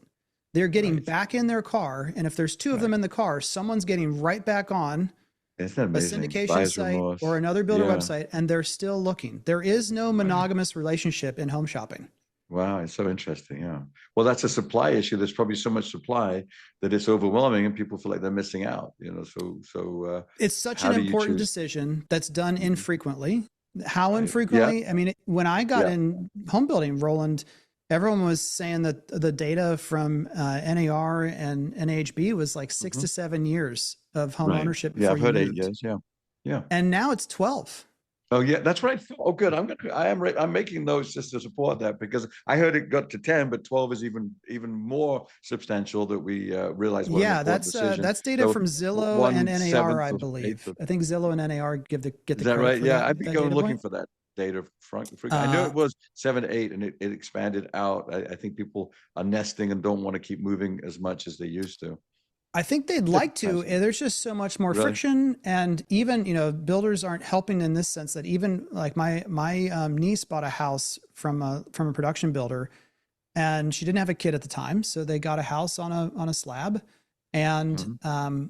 they're getting back in their car. And if there's 2 of them in the car, someone's getting right back on a syndication site or another builder website, and they're still looking. There is no monogamous relationship in home shopping. Wow, it's so interesting. Yeah. Well, that's a supply issue. There's probably so much supply that it's overwhelming, and people feel like they're missing out. So it's such an important decision that's done infrequently. How infrequently? I mean, when I got in home building, Roland, everyone was saying that the data from NAR and NAHB was like 6 Mhm. to 7 years of home Right. ownership Yeah, before I've you heard eight moved. years. Yeah. Yeah. And now it's 12. Oh yeah, that's what I thought. Oh, good. I'm making notes just to support that because I heard it got to 10, but 12 is even more substantial that we realize what an Yeah, important decision. that's data So from Zillow and one NAR, seventh I or eighth believe. of, I think Zillow and NAR get is the that credit right? for Yeah, I've been that going data looking point. for that data. I knew Uh, it was 7 to 8, and it expanded out. I think people are nesting and don't want to keep moving as much as they used to. I think they'd It's like to. fascinating. There's just so much more Really? friction, and even builders aren't helping in this sense. That even like my niece bought a house from a production builder, and she didn't have a kid at the time, so they got a house on a slab, and Mhm.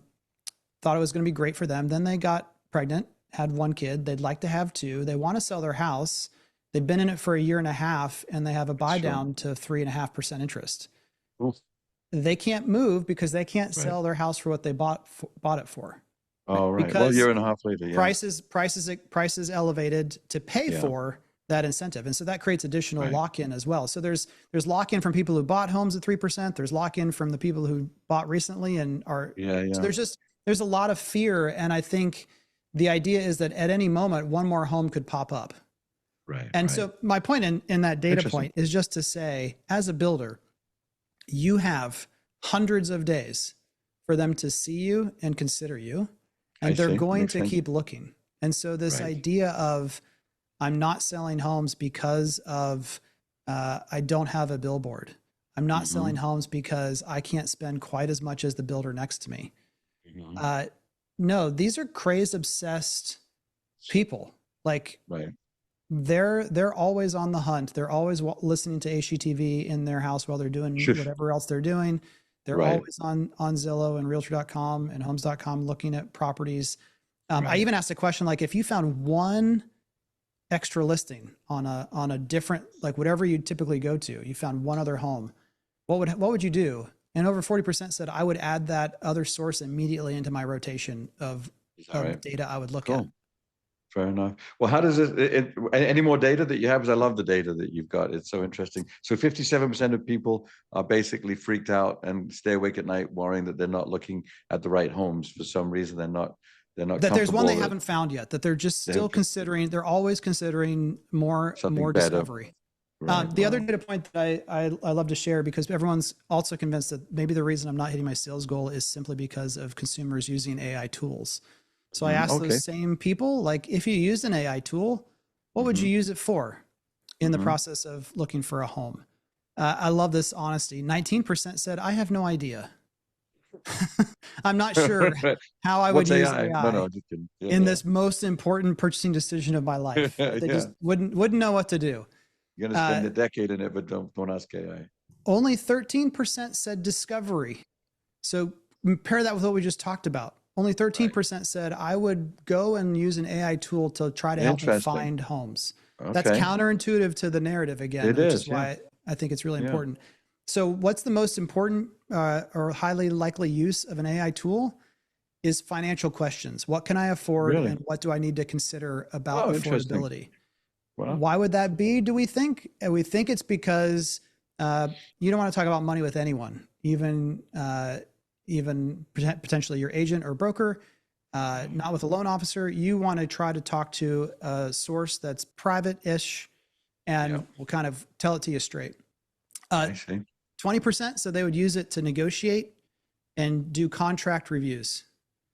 thought it was going to be great for them. Then they got pregnant, had one kid. They'd like to have two. They want to sell their house. They've been in it for a year and a half, and they have a buy Sure. down to 3.5% interest. Cool. They can't move because they can't Right. sell their house for what they bought it for, right? All right. Well, a Because year and a half later, yeah. prices elevated to pay Yeah. for that incentive, and so that creates additional Right. lock-in as well. So there's lock-in from people who bought homes at 3%. There's lock-in from the people who bought recently and are. Yeah. So Yeah. there's a lot of fear, and I think the idea is that at any moment one more home could pop up. Right. And Right. so my point in that data Interesting. point is just to say, as a builder, you have hundreds of days for them to see you and consider you, I and they're see. going Makes to sense. keep looking. And so this Right. idea of I'm not selling homes because of I don't have a billboard. I'm not selling Mhm. homes because I can't spend quite as much as the builder next to me. Mhm. Uh, no, these are crazed, obsessed people. Like Right. they're always on the hunt. They're always listening to HGTV in their house while they're doing Shush. whatever else they're doing. They're Right. always on Zillow and Realtor.com and Homes.com looking at properties. I Right. even asked a question like, if you found one extra listing on a different, like whatever you typically go to, you found one other home, what would you do? And over 40% said I would add that other source immediately into my rotation Is that right? data I would look at. Cool. Fair enough. Well, how does any more data that you have? Because I love the data that you've got. It's so interesting. So 57% of people are basically freaked out and stay awake at night worrying that they're not looking at the right homes for some reason. They're not That there's one they comfortable that haven't found yet, that they're just they still have considering, they're always considering something more better. discovery. Right. The other Wow. data point that I love to share, because everyone's also convinced that maybe the reason I'm not hitting my sales goal is simply because of consumers using AI tools. So I asked Okay. those same people, like, if you used an AI tool, what would you use it for in the Mhm. process of looking for a home? I love this honesty. 19% said, I have no idea. I'm not sure how I would What's use AI? No, AI no, just kidding. Yeah, in yeah. this most important purchasing decision of my life. They Yeah. just wouldn't know what to do. You're gonna Uh, spend a decade in it, but don't ask AI. Only 13% said discovery. So pair that with what we just talked about. Only Right. 13% said I would go and use an AI tool to try to help me Interesting. find homes. That's Okay. counterintuitive to the narrative again, It which is is. Yeah. why I think it's really Yeah. important. So, what's the most important or highly likely use of an AI tool is financial questions. What can I afford, Really. and what do I need to consider about Oh, interesting. affordability? Wow. Why would that be, do we think? And we think it's because you don't want to talk about money with anyone, even potentially your agent or broker, not with a loan officer. You want to try to talk to a source that's private-ish and Yeah. will kind of tell it to you straight. I see. 20%, so they would use it to negotiate and do contract reviews.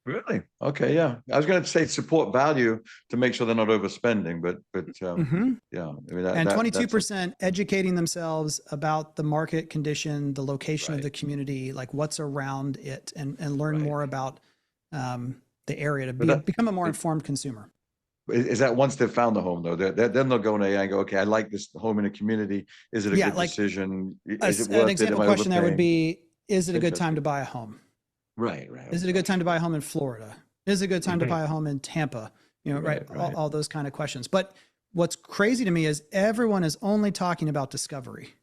Really? Okay. Yeah. I was going to say support value to make sure they're not overspending, but Mm-hmm. yeah. I mean And that's 22% educating themselves about the market condition, the location of right. the community, like what's around it, and learn Right. more about the area to But become a more informed consumer. is that once they've found the home though, then they'll go in AI and go, okay, I like this home in a community. Is it a Yeah, good like decision? Is it an worth it? Am example I question there would overpaying? be, is it It's a good time to interesting. buy a home? Right. Right. Is Of it a good course. time to buy a home in Florida? Is it a good time to Right. buy a home in Tampa? Right? Right. Right. All those kind of questions. But what's crazy to me is everyone is only talking about discovery.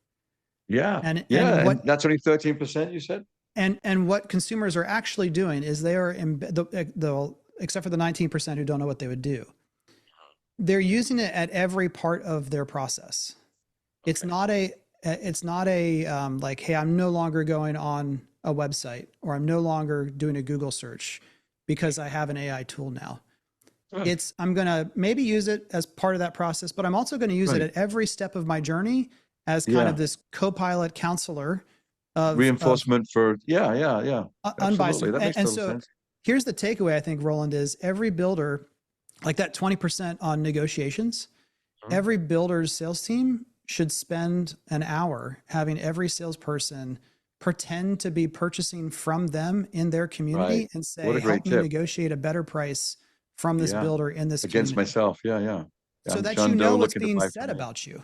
Yeah. And Yeah. And what that's only 13%, you said? and what consumers are actually doing is they are except for the 19% who don't know what they would do. They're using it at every part of their process. It's Okay. not it's not a like, hey, I'm no longer going on a website or I'm no longer doing a Google search because I have an AI tool now. It's, I'm going to maybe use it as part of that process, but I'm also going to use it at every step of my journey as kind of this co-pilot counselor of reinforcement for, absolutely. unbiased. That makes And total so sense. here's the takeaway, I think, Roland, is every builder, like that 20% on negotiations, every builder's sales team should spend an hour having every salesperson pretend to be purchasing from them in their community and say, What a great help me tip. negotiate a better price from this builder in this Against community. myself. Yeah. So I'm that John you Doe know what's looking to being buy said from me. about you.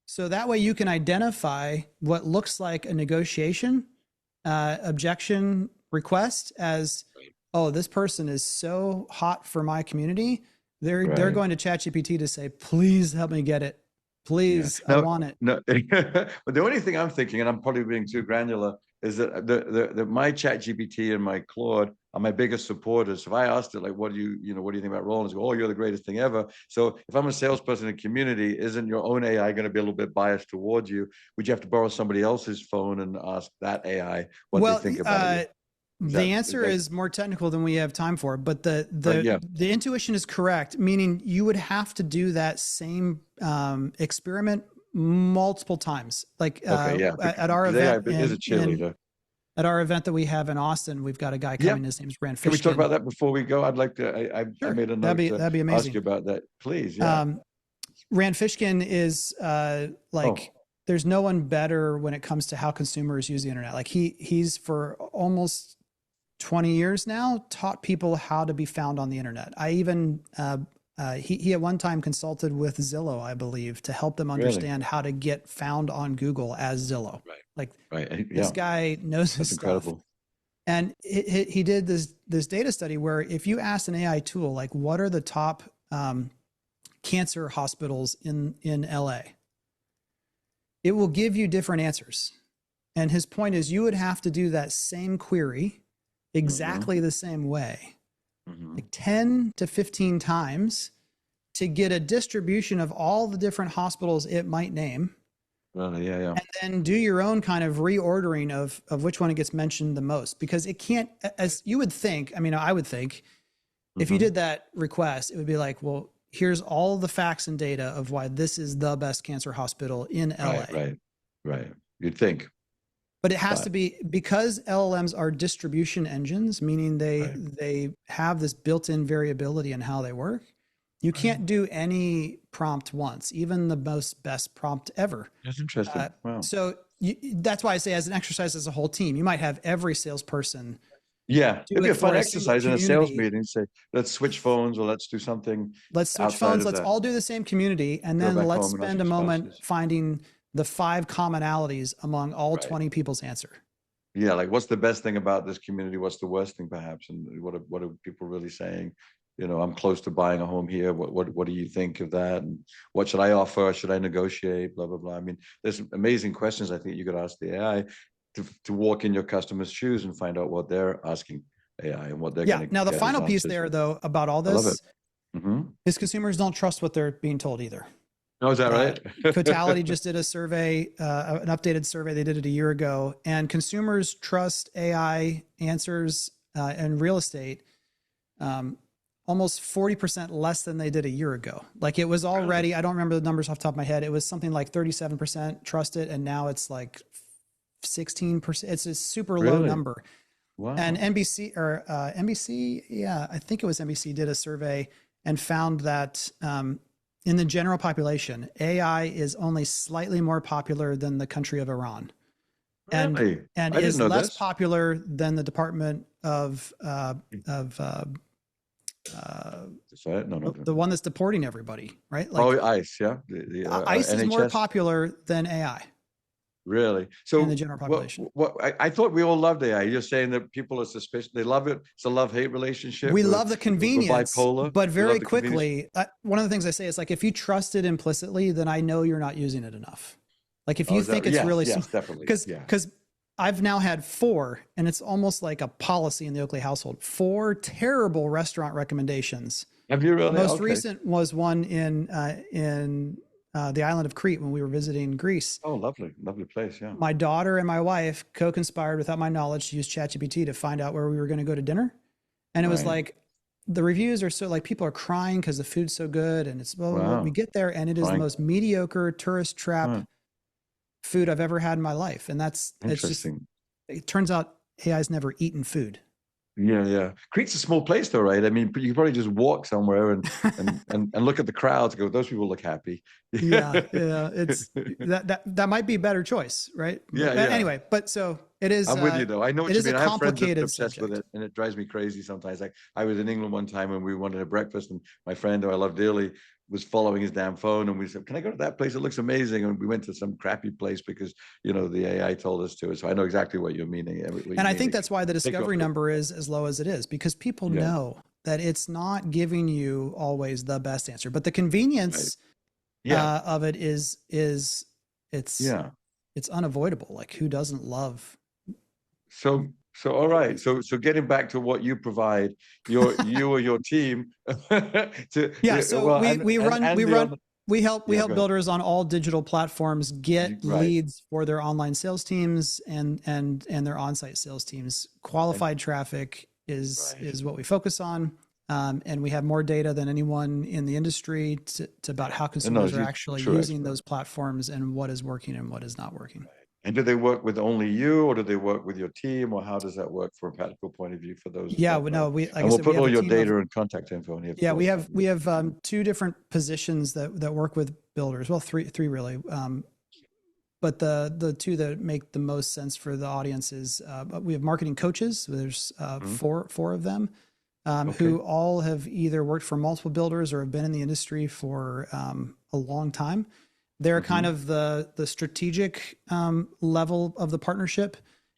So that way you can identify what looks like a negotiation objection request as, oh, this person is so hot for my community. They're going to ChatGPT to say, please help me get it. Please, I want it. No, but the only thing I'm thinking, and I'm probably being too granular, is that my Chat GPT and my Claude are my biggest supporters. If I asked it, like, what do you think about Roland? Go, oh, you're the greatest thing ever. So if I'm a salesperson in a community, isn't your own AI going to be a little bit biased towards you? Would you have to borrow somebody else's phone and ask that AI what they think about you? The answer is more technical than we have time for, but the intuition is correct, meaning you would have to do that same experiment multiple times. Like at our event, is a cheerleader. At our event that we have in Austin, we've got a guy coming. His name's Rand Fishkin. Can we talk about that before we go? I'd like to. I made a note that'd be amazing. Ask you about that, please. Rand Fishkin is there's no one better when it comes to how consumers use the internet. Like he's for almost 20 years now taught people how to be found on the internet. I even he at one time consulted with Zillow, I believe, to help them understand how to get found on Google as Zillow. This guy knows his stuff. And he did this data study where if you ask an AI tool, like, what are the top cancer hospitals in LA, it will give you different answers. And his point is you would have to do that same query exactly the same way, like 10 to 15 times to get a distribution of all the different hospitals it might name. And then do your own kind of reordering of which one it gets mentioned the most, because it can't, as you would think, I mean, I would think if you did that request, it would be like, well, here's all the facts and data of why this is the best cancer hospital in LA. Right. You'd think. But it has to be, because LLMs are distribution engines, meaning they have this built-in variability in how they work. You can't do any prompt once, even the best prompt ever. That's interesting. Wow. So that's why I say, as an exercise, as a whole team, you might have every salesperson. It'd be a fun exercise in a sales meeting. Say, let's switch phones, or let's do something. Let's switch phones. Let's all do the same community, and then let's spend a moment finding the 5 commonalities among all 20 people's answer. Like, what's the best thing about this community? What's the worst thing, perhaps? And what are people really saying? I'm close to buying a home here. What do you think of that? And what should I offer? Should I negotiate? Blah, blah, blah. I mean, there's amazing questions I think you could ask the AI to walk in your customer's shoes and find out what they're asking AI and what they're going to. Now, the final piece there, though, about all this is consumers don't trust what they're being told either. Oh, is that right? Cotality just did a survey, an updated survey. They did it a year ago, and consumers trust AI answers in real estate almost 40% less than they did a year ago. Like, it was already, I don't remember the numbers off the top of my head. It was something like 37% trusted, and now it's like 16%. It's a super low number. Wow. And NBC, I think it was NBC, did a survey and found that in the general population, AI is only slightly more popular than the country of Iran. And is less popular than the Department of the one that's deporting everybody, right? Like, ICE, ICE is NHS. more popular than AI. Really? So in the general population. I thought we all loved AI. You're saying that people are suspicious. They love it. It's a love-hate relationship. We love the convenience, bipolar, but very quickly, one of the things I say is, like, if you trust it implicitly, then I know you're not using it enough. Like, if you think it's really smart, definitely. Because I've now had 4, and it's almost like a policy in the Oakley household, 4 terrible restaurant recommendations. Have you really? The most recent was one in the island of Crete when we were visiting Greece. Oh, lovely, lovely place. Yeah. My daughter and my wife co-conspired without my knowledge to use ChatGPT to find out where we were going to go to dinner. And it was Right. like, the reviews are so like people are crying because the food's so good. And it's, well, Wow. we get there and it is the Crying. most mediocre tourist trap Huh. food I've ever had in my life. And it's just, Interesting. it turns out AI's never eaten food. Yeah, yeah. Crete's a small place though, right? I mean, you could probably just walk somewhere and look at the crowds and go, those people look happy. Yeah, yeah. It's that might be a better choice, right? Yeah, But yeah. anyway, but so it is. I'm with you though. I know what it you is mean. a I have friends that are complicated obsessed with subject. it, and it drives me crazy sometimes. Like I was in England one time and we wanted a breakfast, and my friend who I love dearly was following his damn phone, and we said, "Can I go to that place? It looks amazing." And we went to some crappy place because the AI told us to. So I know exactly what you're meaning. And I think that's why the discovery number is as low as it is, because people know that it's not giving you always the best answer, but the convenience of it is it's unavoidable. Like, who doesn't love? So all right. So getting back to what you provide, you or your team we help builders on all digital platforms get leads for their online sales teams and their on-site sales teams. Qualified traffic is what we focus on. And we have more data than anyone in the industry to about how consumers are actually using those platforms and what is working and what is not working. And do they work with only you, or do they work with your team, or how does that work from a practical point of view for those? Yeah, no, we'll put all your data and contact info in here. Yeah, we have two different positions that work with builders. Well, three really. But the two that make the most sense for the audience is we have marketing coaches. There's four of them who all have either worked for multiple builders or have been in the industry for a long time. They're kind of the strategic level of the partnership.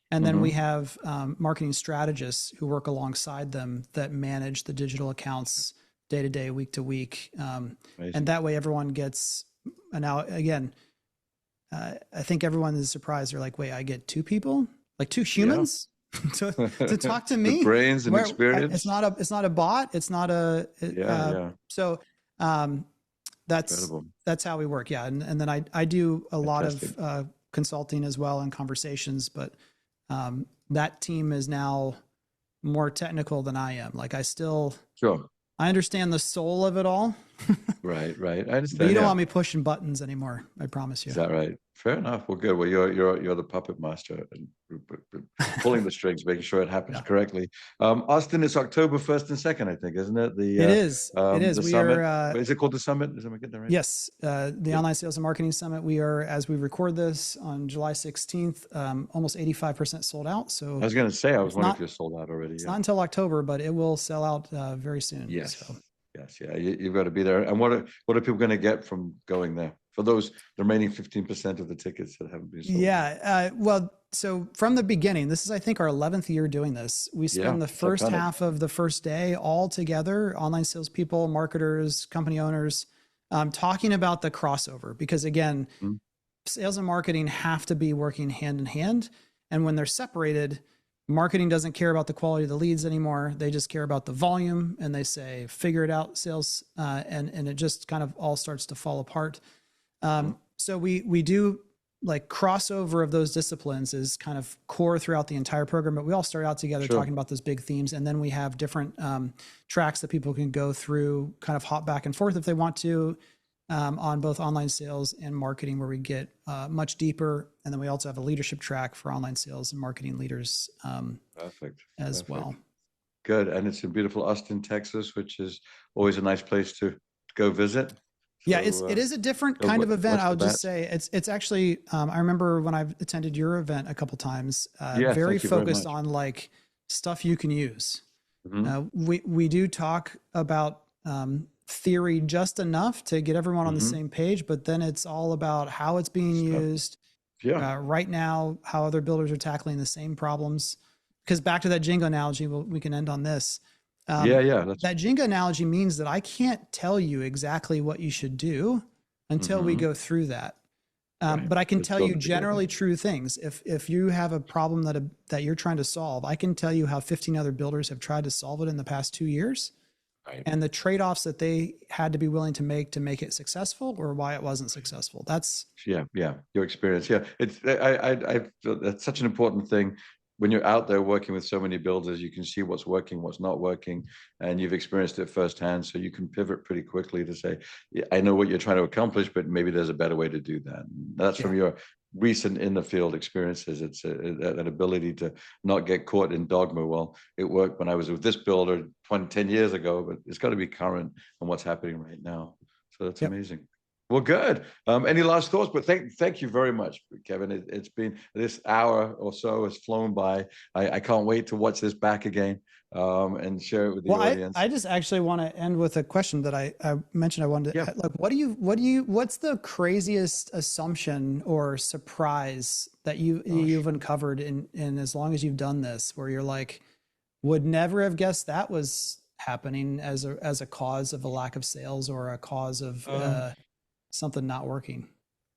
And then we have marketing strategists who work alongside them that manage the digital accounts day to day, week to week. And that way everyone gets, and now again, I think everyone is surprised. They're like, wait, I get two people, like two humans to talk to me? The brains and experience. It's not a bot. It's not a, so that's how we work. Yeah. And then I do a lot of consulting as well and conversations, but that team is now more technical than I am. Like I understand the soul of it all. Right. I understand. But you don't want me pushing buttons anymore. I promise you. Is that right? Fair enough. Well, good. Well, you're the puppet master and pulling the strings, making sure it happens correctly. Austin, it's October 1st and 2nd, I think, isn't it? It is. The summit. Is it called the summit? Is that getting that right? Yes. The Online Sales and Marketing Summit. We are, as we record this on July 16th, almost 85% sold out. So I was going to say, I was wondering if you're sold out already. It's not until October, but it will sell out very soon. Yes. So. Yes. Yeah. You've got to be there. And what are people going to get from going there? For those remaining 15% of the tickets that haven't been sold. Yeah. Well, so from the beginning, this is, I think, our 11th year doing this. We spend the first half of the first day all together, online salespeople, marketers, company owners, talking about the crossover. Because again, sales and marketing have to be working hand in hand. And when they're separated, marketing doesn't care about the quality of the leads anymore. They just care about the volume, and they say, figure it out, sales. And it just kind of all starts to fall apart. So we do, like, crossover of those disciplines is kind of core throughout the entire program, but we all start out together talking about those big themes. And then we have different tracks that people can go through, kind of hop back and forth if they want to, on both online sales and marketing, where we get much deeper. And then we also have a leadership track for online sales and marketing leaders as well. Good. And it's in beautiful Austin, Texas, which is always a nice place to go visit. Yeah, it is a different kind of event. I'll just say it's actually, I remember when I've attended your event a couple times, very focused on like stuff you can use. We do talk about theory just enough to get everyone on the same page, but then it's all about how it's being used right now, how other builders are tackling the same problems. Because back to that Jenga analogy, we can end on this. That Jenga analogy means that I can't tell you exactly what you should do until we go through that. But I can tell you generally true things. If you have a problem that you're trying to solve, I can tell you how 15 other builders have tried to solve it in the past 2 years. Right. and the trade-offs that they had to be willing to make it successful, or why it wasn't successful. That's Yeah. Your experience. Yeah. It's, I feel that's such an important thing. When you're out there working with so many builders, you can see what's working, what's not working, and you've experienced it firsthand. So you can pivot pretty quickly to say, yeah, I know what you're trying to accomplish, but maybe there's a better way to do that. And that's yeah. from your recent in the field experiences. It's an ability to not get caught in dogma. Well, it worked when I was with this builder 10 years ago, but it's got to be current on what's happening right now. So that's Yep. amazing. Well, good. Any last thoughts? But thank you very much, Kevin. It's been this hour or so has flown by. I can't wait to watch this back again and share it with the Well, audience. I just actually want to end with a question that I mentioned. I wanted to, Yeah. like, what's the craziest assumption or surprise that you've uncovered in as long as you've done this, where you're like, would never have guessed that was happening as a cause of a lack of sales or a cause of something not working?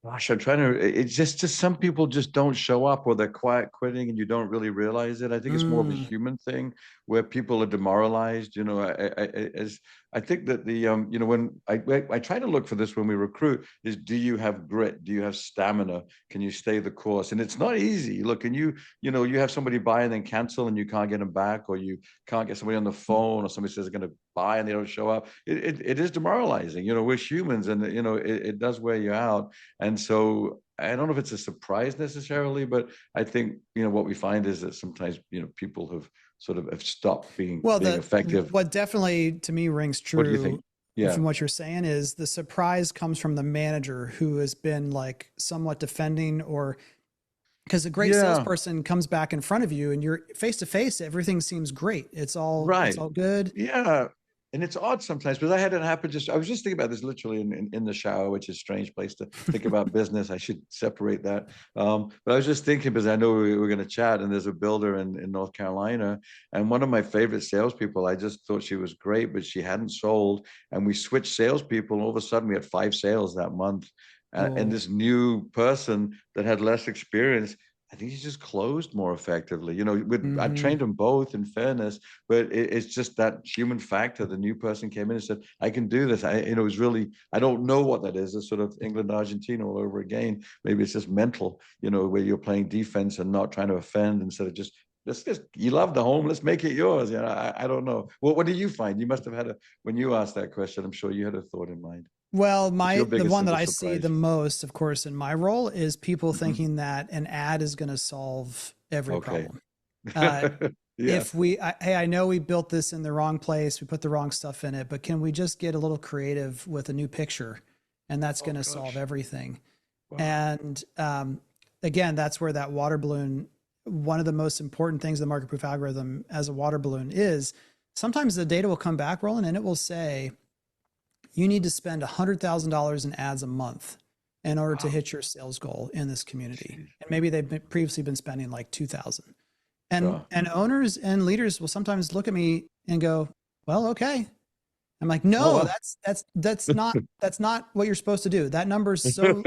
Gosh, I'm trying to. It's just some people just don't show up, or they're quiet quitting, and you don't really realize it. I think it's more of a human thing where people are demoralized. You know, I think that the you know, when I try to look for this when we recruit is, do you have grit? Do you have stamina? Can you stay the course? And it's not easy. Look, and you know, you have somebody buy and then cancel, and you can't get them back, or you can't get somebody on the phone, or somebody says they're going to buy and they don't show up. It is demoralizing. You know, we're humans, and you know, it does wear you out. And so I don't know if it's a surprise necessarily, but I think, you know, what we find is that sometimes, you know, people have sort of have stopped being effective. What definitely to me rings What do you think? true Yeah. from what you're saying is the surprise comes from the manager who has been like somewhat defending, or because a great salesperson comes back in front of you and you're face to face, everything seems great. It's all good. Yeah. And it's odd sometimes, because I had it happen I was just thinking about this literally in the shower, which is a strange place to think about business. I should separate that. But I was just thinking, because I know we were going to chat, and there's a builder in North Carolina, and one of my favorite salespeople, I just thought she was great, but she hadn't sold. And we switched salespeople, and all of a sudden we had 5 sales that month. And this new person that had less experience, I think he just closed more effectively. You know, I trained them both in fairness, but it's just that human factor. The new person came in and said, I can do this. You know, it was really, I don't know what that is. It's sort of England, Argentina all over again. Maybe it's just mental, you know, where you're playing defense and not trying to offend instead of just, you love the home, let's make it yours. You know, I don't know. Well, what do you find? You must have had when you asked that question, I'm sure you had a thought in mind. Well, the one that I surprise? see the most, of course, in my role is people thinking that an ad is going to solve every problem. If hey, I know we built this in the wrong place, we put the wrong stuff in it, but can we just get a little creative with a new picture, and that's going to solve everything? Wow. And again, that's where that water balloon, one of the most important things, the market proof algorithm as a water balloon is, sometimes the data will come back, Roland, and it will say, you need to spend $100,000 in ads a month in order to hit your sales goal in this community. And maybe they've previously been spending like 2,000. And owners and leaders will sometimes look at me and go, well, okay. I'm like, no, that's not what you're supposed to do. That number is so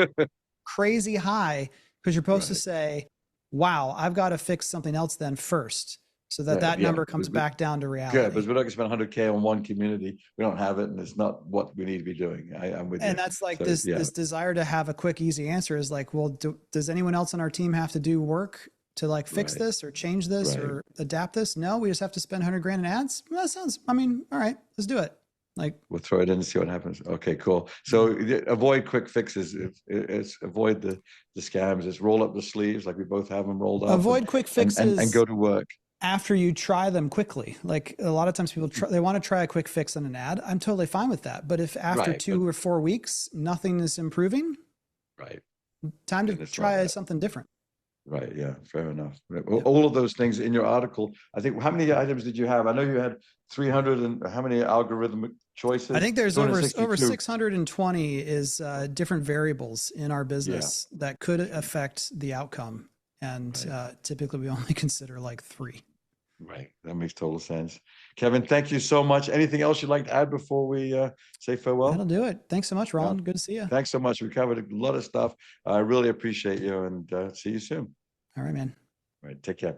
crazy high, because you're supposed to say, wow, I've got to fix something else then first, so that number comes back down to reality. Good, because we're not going to spend 100K on one community. We don't have it, and it's not what we need to be doing. I'm with you. And that's like this desire to have a quick, easy answer is like, well, does anyone else on our team have to do work to like fix this or change this or adapt this? No, we just have to spend 100 grand in ads. Well, that sounds, I mean, all right, let's do it. Like, we'll throw it in and see what happens. Okay, cool. So avoid quick fixes. It's avoid the scams. It's roll up the sleeves, like we both have them rolled up. Avoid quick fixes and go to work after you try them quickly. Like a lot of times people they want to try a quick fix on an ad. I'm totally fine with that. But if after 2 or 4 weeks nothing is improving, time to try something different. Right. Yeah. Fair enough. All of those things in your article. I think, how many items did you have? I know you had 300 and how many algorithmic choices? I think there's over 620 is different variables in our business that could affect the outcome. And typically we only consider like 3. Right. That makes total sense. Kevin, thank you so much. Anything else you'd like to add before we say farewell? That'll do it. Thanks so much, Roland. Good to see you. Thanks so much. We covered a lot of stuff. I really appreciate you, and see you soon. All right, man. All right. Take care.